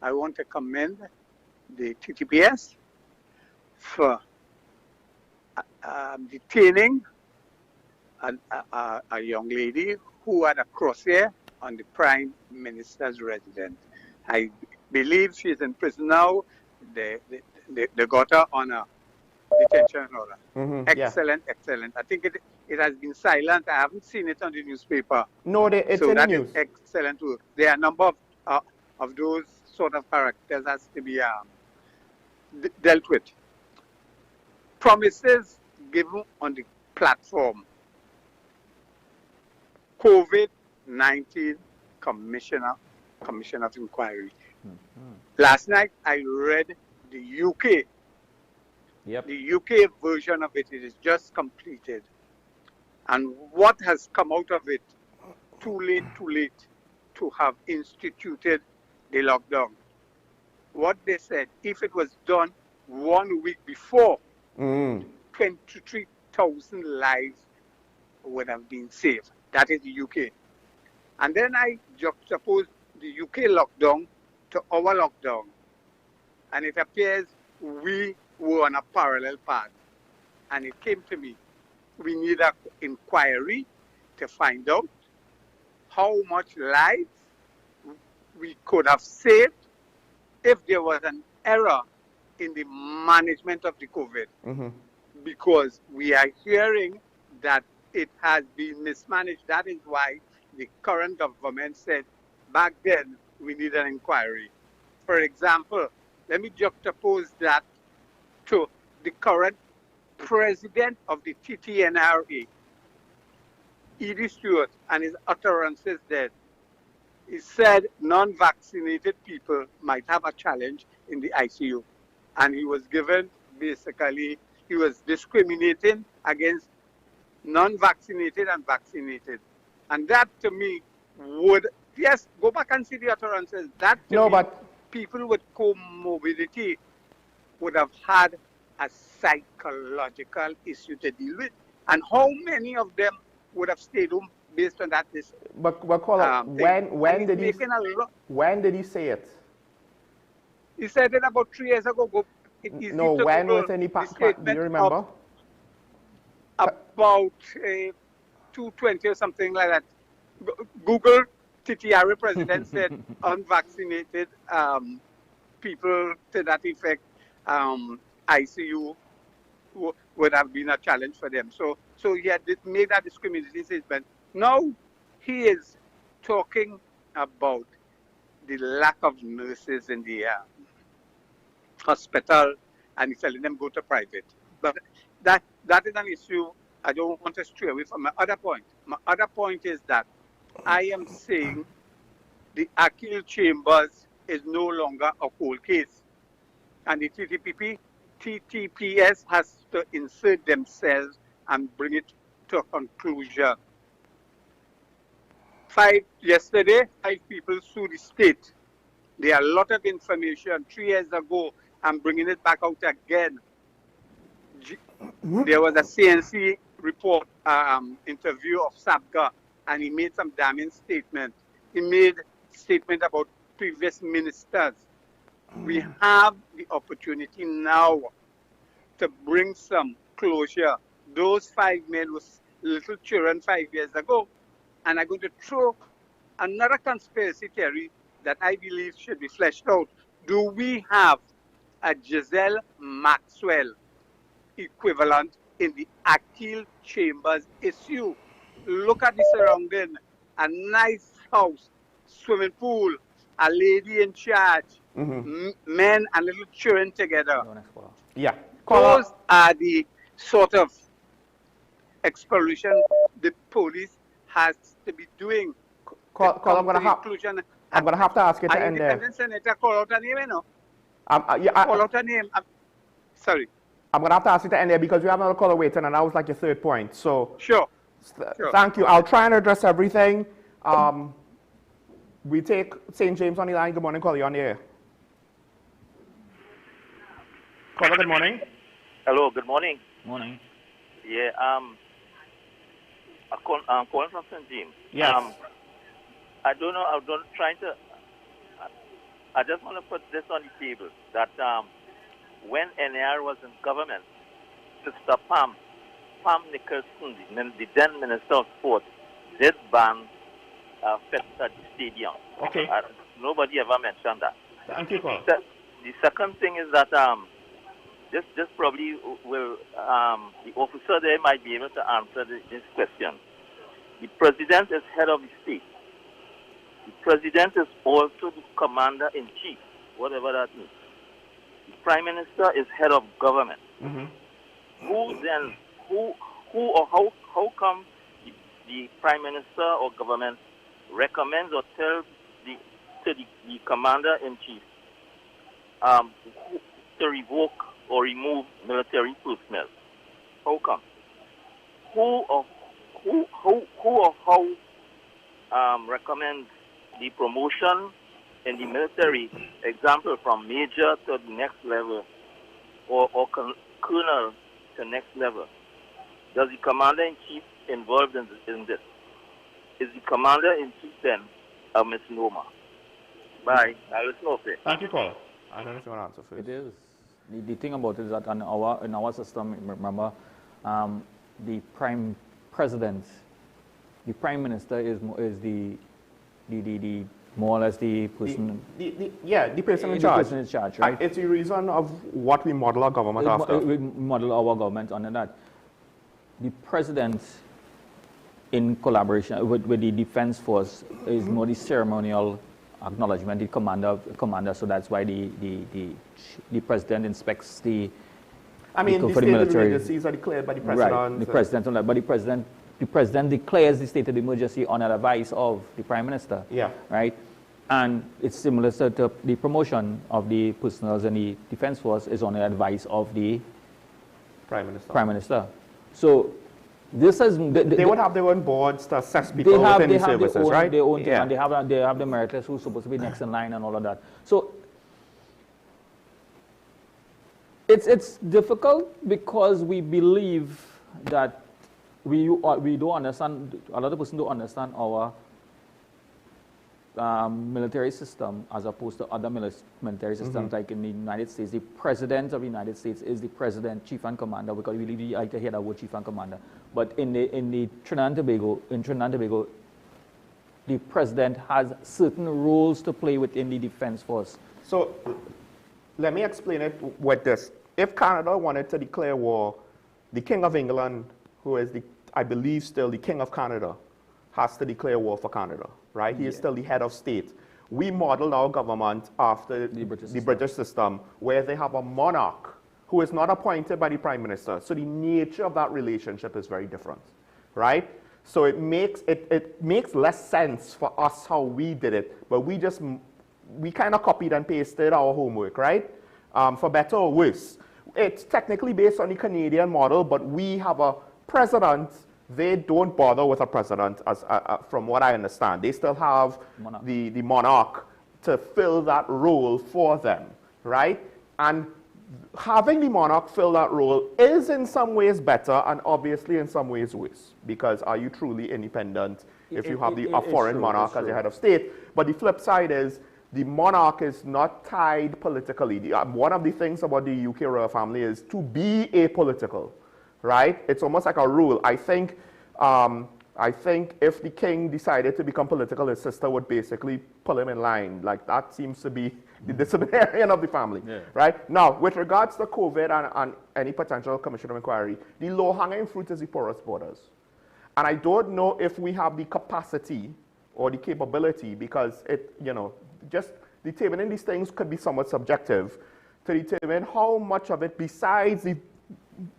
I want to commend the TTPS for detaining a young lady who had a crosshair on the Prime Minister's residence. I believe she's in prison now. They got her on a detention order. Mm-hmm, excellent. I think it has been silent. I haven't seen it on the newspaper. No, it's in the news. Is excellent work. There are a number of those sort of characters has to be dealt with. Promises given on the platform. COVID-19 Commission of Inquiry. Mm-hmm. Last night I read the UK. Yep. The UK version of it is just completed. And what has come out of it, too late to have instituted the lockdown. What they said, if it was done 1 week before, 23,000 lives would have been saved. That is the UK. And then I juxtapose the UK lockdown to our lockdown. And it appears we were on a parallel path. And it came to me, we need an inquiry to find out how much lives we could have saved if there was an error in the management of the COVID. Mm-hmm. Because we are hearing that it has been mismanaged. That is why the current government said back then we need an inquiry. For example, let me juxtapose that to the current president of the TTNRA, Edie Stewart, and his utterances there. He said non-vaccinated people might have a challenge in the ICU. And he was given, basically, he was discriminating against non-vaccinated and vaccinated. And that to me would, yes, go back and see the utterances. That to me, but people with comorbidity would have had a psychological issue to deal with. And how many of them would have stayed home based on that? But caller, when did he say it? He said it about 3 years ago. No, when with any do you remember? About 220 or something like that. Google TTR president said unvaccinated people to that effect, ICU would have been a challenge for them. So he had made that discriminatory statement. Now he is talking about the lack of nurses in the hospital, and he's telling them go to private. But that is an issue. I don't want to stray away from my other point. My other point is that I am saying the Achille Chambers is no longer a cold case. And the TTPS has to insert themselves and bring it to a conclusion. Yesterday, 5 people sued the state. There are a lot of information 3 years ago. I'm bringing it back out again. There was a CNC report interview of Sabga, and he made some damning statement. He made statement about previous ministers. We have the opportunity now to bring some closure. Those 5 men were little children 5 years ago, and I'm going to throw another conspiracy theory that I believe should be fleshed out. Do we have a Giselle Maxwell equivalent in the Achille Chambers issue? Look at the surrounding. A nice house, swimming pool, a lady in charge, men and little children together. Yeah. Those are the sort of exploration the police has to be doing. I'm going to have to ask you to end there. Independent senator call out a name, you know? Call out a name. Sorry. I'm going to have to ask you to end there because we have another caller waiting, and that was like your 3rd point. So sure. Thank you. I'll try and address everything. We take St. James on the line. Good morning, caller. You're on the air. Caller, good morning. Hello, good morning. Morning. Yeah, I'm calling from St. James. Yes. I don't know, I just want to put this on the table, that when NAR was in government, Sister Pam Nicholson, the then Minister of Sport, did ban fest at the stadium. Okay. Nobody ever mentioned that. Thank you, Paul. The second thing is that this probably will, the officer there might be able to answer this question. The president is head of the state. The president is also the commander-in-chief, whatever that means. The prime minister is head of government. Who or how come the prime minister or government recommends or tells the commander-in-chief to revoke or remove military personnel? How come? Who or how recommends the promotion in the military, example from major to the next level, or colonel to next level? Does the commander-in-chief involved in this? Is the commander-in-chief then a misnomer? Bye. I'll listen off it. Thank you, caller. I don't know if you want to answer first. It is. The thing about it is that in our system, remember, the prime president, the prime minister is the more or less the person. The person in charge. The person in charge, right? It's the reason of what we model our government after. We model our government under that. The president, in collaboration with the defense force, is more the ceremonial acknowledgement, the commander. So that's why the president inspects the. I mean, the state of emergencies are declared by the president. Right, the president, but the president declares the state of emergency on advice of the prime minister. Yeah. Right, and it's similar to the promotion of the personnel in the defense force is on the advice of the prime minister. Prime minister. So This is they would have their own boards to assess people within the services, right? Their own team, and they have the meritless who's supposed to be next in line and all of that. So it's difficult because we believe that we don't understand. A lot of persons don't understand our military system as opposed to other military systems. Like in the United States, the president of the United States is the president, chief and commander, because we really like to hear that word chief and commander. But in the Trinidad and Tobago, the president has certain roles to play within the defense force. So let me explain it with this. If Canada wanted to declare war, the King of England, who is I believe still the King of Canada, has to declare war for Canada, right? He is still the head of state. We modeled our government after the British system, where they have a monarch who is not appointed by the Prime Minister. So the nature of that relationship is very different, right? So it makes less sense for us how we did it, but we kind of copied and pasted our homework, right? For better or worse. It's technically based on the Canadian model, but we have a president. They don't bother with a president, as from what I understand. They still have the monarch to fill that role for them, right? And having the monarch fill that role is in some ways better and obviously in some ways worse, because are you truly independent if you have a foreign monarch as the head of state? But the flip side is the monarch is not tied politically. One of the things about the UK royal family is to be apolitical, right? It's almost like a rule. I think if the king decided to become political, his sister would basically pull him in line. Like, that seems to be the disciplinarian of the family, right? Now, with regards to COVID and any potential commission of inquiry, the low-hanging fruit is the porous borders. And I don't know if we have the capacity or the capability, because just determining these things could be somewhat subjective, to determine how much of it besides the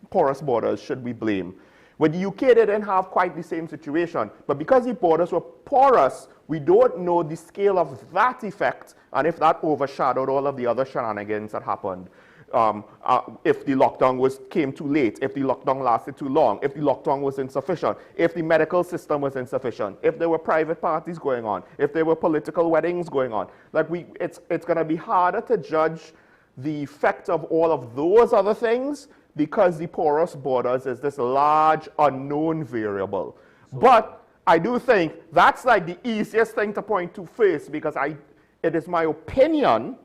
porous borders should we blame. With the UK, they didn't have quite the same situation, but because the borders were porous, we don't know the scale of that effect and if that overshadowed all of the other shenanigans that happened. If the lockdown came too late, if the lockdown lasted too long, if the lockdown was insufficient, if the medical system was insufficient, if there were private parties going on, if there were political weddings going on. Like, it's going to be harder to judge the effect of all of those other things because the porous borders is this large unknown variable. But I do think that's like the easiest thing to point to first, because it is my opinion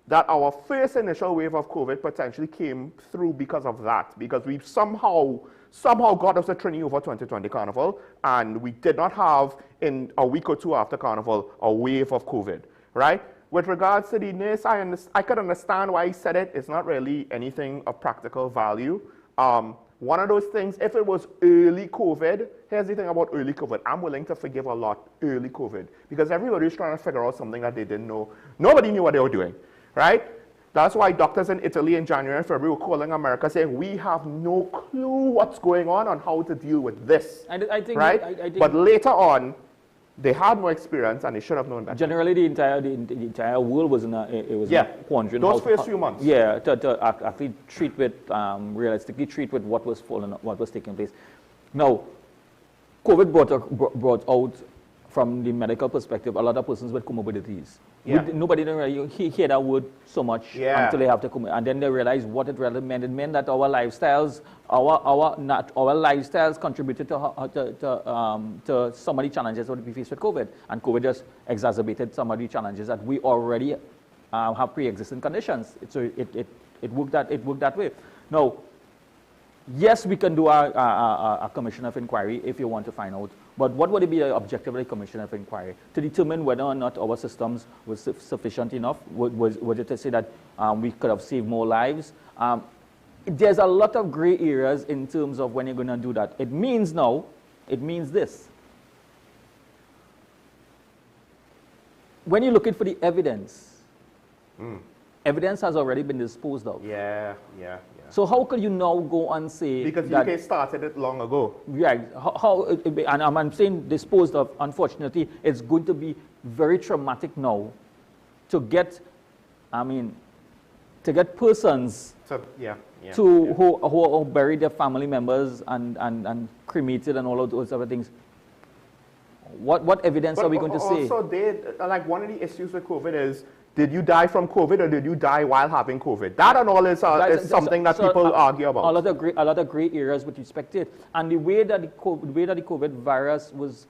that our first initial wave of COVID potentially came through because of that, because we somehow got us a Trini over 2020 Carnival, and we did not have, in a week or two after Carnival, a wave of COVID, right? With regards to the nurse, I could understand why he said it. It's not really anything of practical value. One of those things, if it was early COVID, here's the thing about early COVID. I'm willing to forgive a lot early COVID, because everybody was trying to figure out something that they didn't know. Nobody knew what they were doing, right? That's why doctors in Italy in January and February were calling America saying, we have no clue what's going on how to deal with this, I think, right? I think, but later on, they had more experience and they should have known better. Generally, the entire world was in a quandary. Those first few months. Yeah, to actually treat with, realistically treat with what was taking place. Now, COVID brought out, from the medical perspective, a lot of persons with comorbidities. Yeah. Nobody didn't really hear that word so much until they have to come, and then they realize what it really meant. It meant that our lifestyles, our lifestyles contributed to some of the challenges that we faced with COVID, and COVID just exacerbated some of the challenges that we already have pre-existing conditions. So it worked that way. Now, yes, we can do a commission of inquiry if you want to find out. But what would it be the objective of the commission of inquiry? To determine whether or not our systems were sufficient enough? Was it to say that we could have saved more lives? There's a lot of gray areas in terms of when you're going to do that. It means this. When you're looking for the evidence, evidence has already been disposed of. Yeah. So how could you now go and say because that, UK started it long ago. Right. And I'm saying disposed of, unfortunately, it's going to be very traumatic now to get, persons who buried their family members and cremated and all of those other things. What evidence are we going to say? Also, like one of the issues with COVID is, did you die from COVID or did you die while having COVID? That and all is something that people argue about. A lot of gray areas with respect to it. And the way that the COVID virus was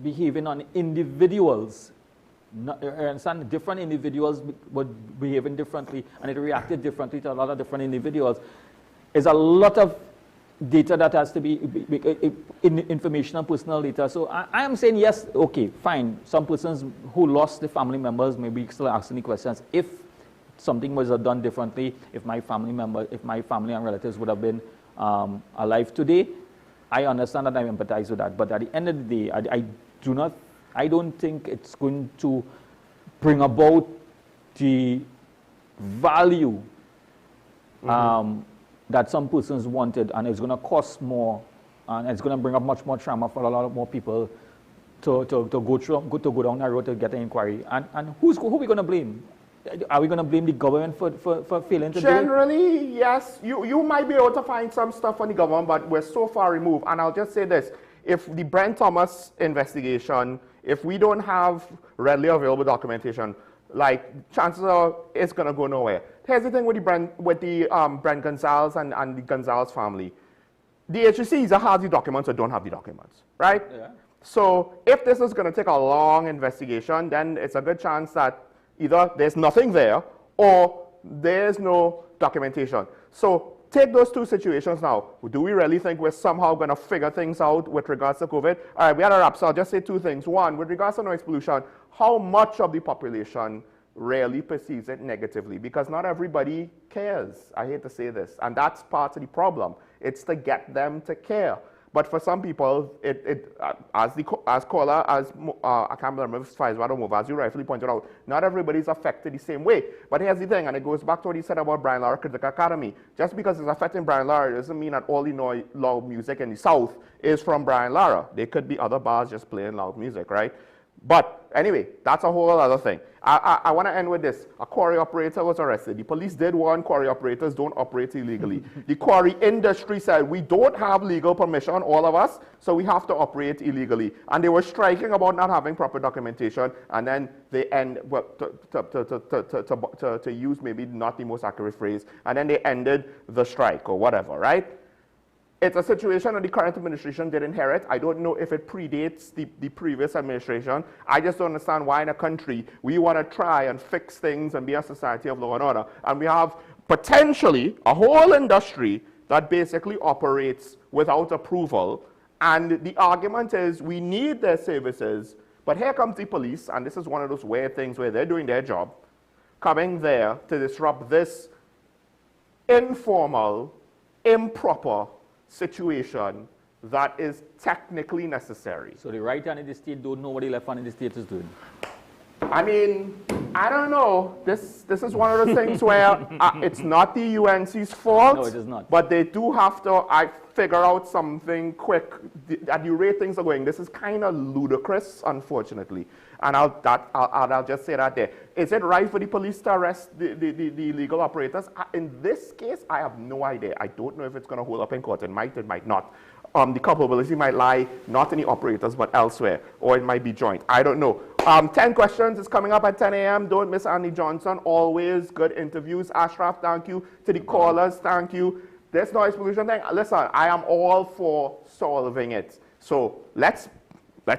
behaving on individuals, understand, different individuals were behaving differently, and it reacted differently to a lot of different individuals. Is a lot of data that has to be information and personal data. So I am saying yes, okay, fine. Some persons who lost their family members maybe still asking the questions. If something was done differently, if my family and relatives would have been alive today, I understand that, I empathize with that. But at the end of the day, I don't think it's going to bring about the value that some persons wanted, and it's going to cost more, and it's going to bring up much more trauma for a lot of more people to go down that road to get an inquiry. And who are we going to blame? Are we going to blame the government for failing to do it? Generally, yes. You might be able to find some stuff on the government, but we're so far removed. And I'll just say this. If the Brent Thomas investigation, if we don't have readily available documentation, like, chances are it's going to go nowhere. Here's the thing with the Brent Gonzalez and the Gonzalez family. The HEC either has the documents or don't have the documents, right? Yeah. So if this is going to take a long investigation, then it's a good chance that either there's nothing there or there's no documentation. So take those two situations now. Do we really think we're somehow going to figure things out with regards to COVID? All right, we had a wrap, so I'll just say two things. One, with regards to noise pollution, how much of the population really perceives it negatively? Because not everybody cares. I hate to say this. And that's part of the problem. It's to get them to care. But for some people, I can't remember if it's Faisal or Mova, as you rightfully pointed out, not everybody's affected the same way. But here's the thing, and it goes back to what he said about Brian Lara Critical Academy. Just because it's affecting Brian Lara doesn't mean that all the loud music in the South is from Brian Lara. There could be other bars just playing loud music, right? But anyway, that's a whole other thing. I want to end with this. A quarry operator was arrested. The police did warn quarry operators don't operate illegally. The quarry industry said, we don't have legal permission, all of us, so we have to operate illegally. And they were striking about not having proper documentation, and then they end, well, to use maybe not the most accurate phrase, and then they ended the strike or whatever, right? It's a situation that the current administration did inherit. I don't know if it predates the previous administration. I just don't understand why in a country we want to try and fix things and be a society of law and order. And we have potentially a whole industry that basically operates without approval. And the argument is we need their services, but here comes the police, and this is one of those weird things where they're doing their job, coming there to disrupt this informal, improper situation that is technically necessary. So the right hand in the state don't know what the left hand in the state is doing. I mean, I don't know. This is one of those things where it's not the UNC's fault. No, it is not. But they do have to figure out something quick. At the rate things are going, this is kind of ludicrous, unfortunately. And I'll just say that there. Is it right for the police to arrest the illegal operators? In this case, I have no idea. I don't know if it's going to hold up in court. It might not. The culpability might lie not in the operators, but elsewhere. Or it might be joint. I don't know. 10 questions is coming up at 10 a.m. Don't miss Andy Johnson. Always good interviews. Ashraf, thank you. To the callers, thank you. This noise pollution thing, listen, I am all for solving it. So let's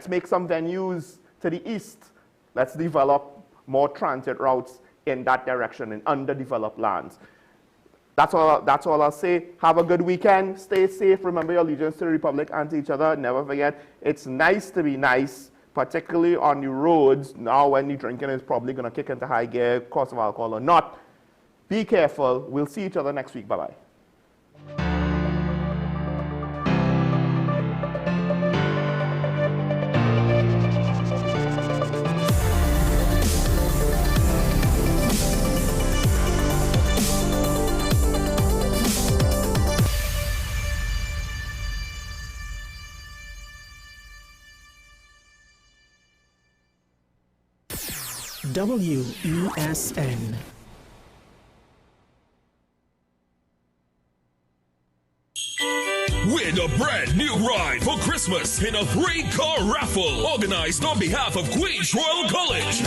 make some venues to the east. Let's develop more transit routes in that direction in underdeveloped lands. That's all I'll say. Have a good weekend. Stay safe. Remember your allegiance to the Republic and to each other. Never forget, it's nice to be nice, particularly on the roads now when the drinking is probably going to kick into high gear, cost of alcohol or not. Be careful. We'll see each other next week. Bye-bye. WESN a brand new ride for Christmas in a 3-car raffle organized on behalf of Queen's Royal College.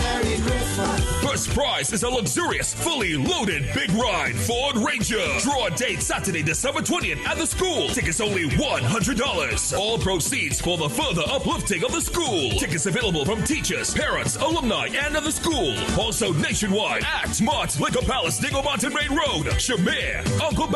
First prize is a luxurious, fully loaded big ride Ford Ranger. Draw date Saturday, December 20th at the school. Tickets only $100. All proceeds for the further uplifting of the school. Tickets available from teachers, parents, alumni, and of the school. Also nationwide at Smart Liquor Palace, Dingle Mountain Main Road, Shamir, Uncle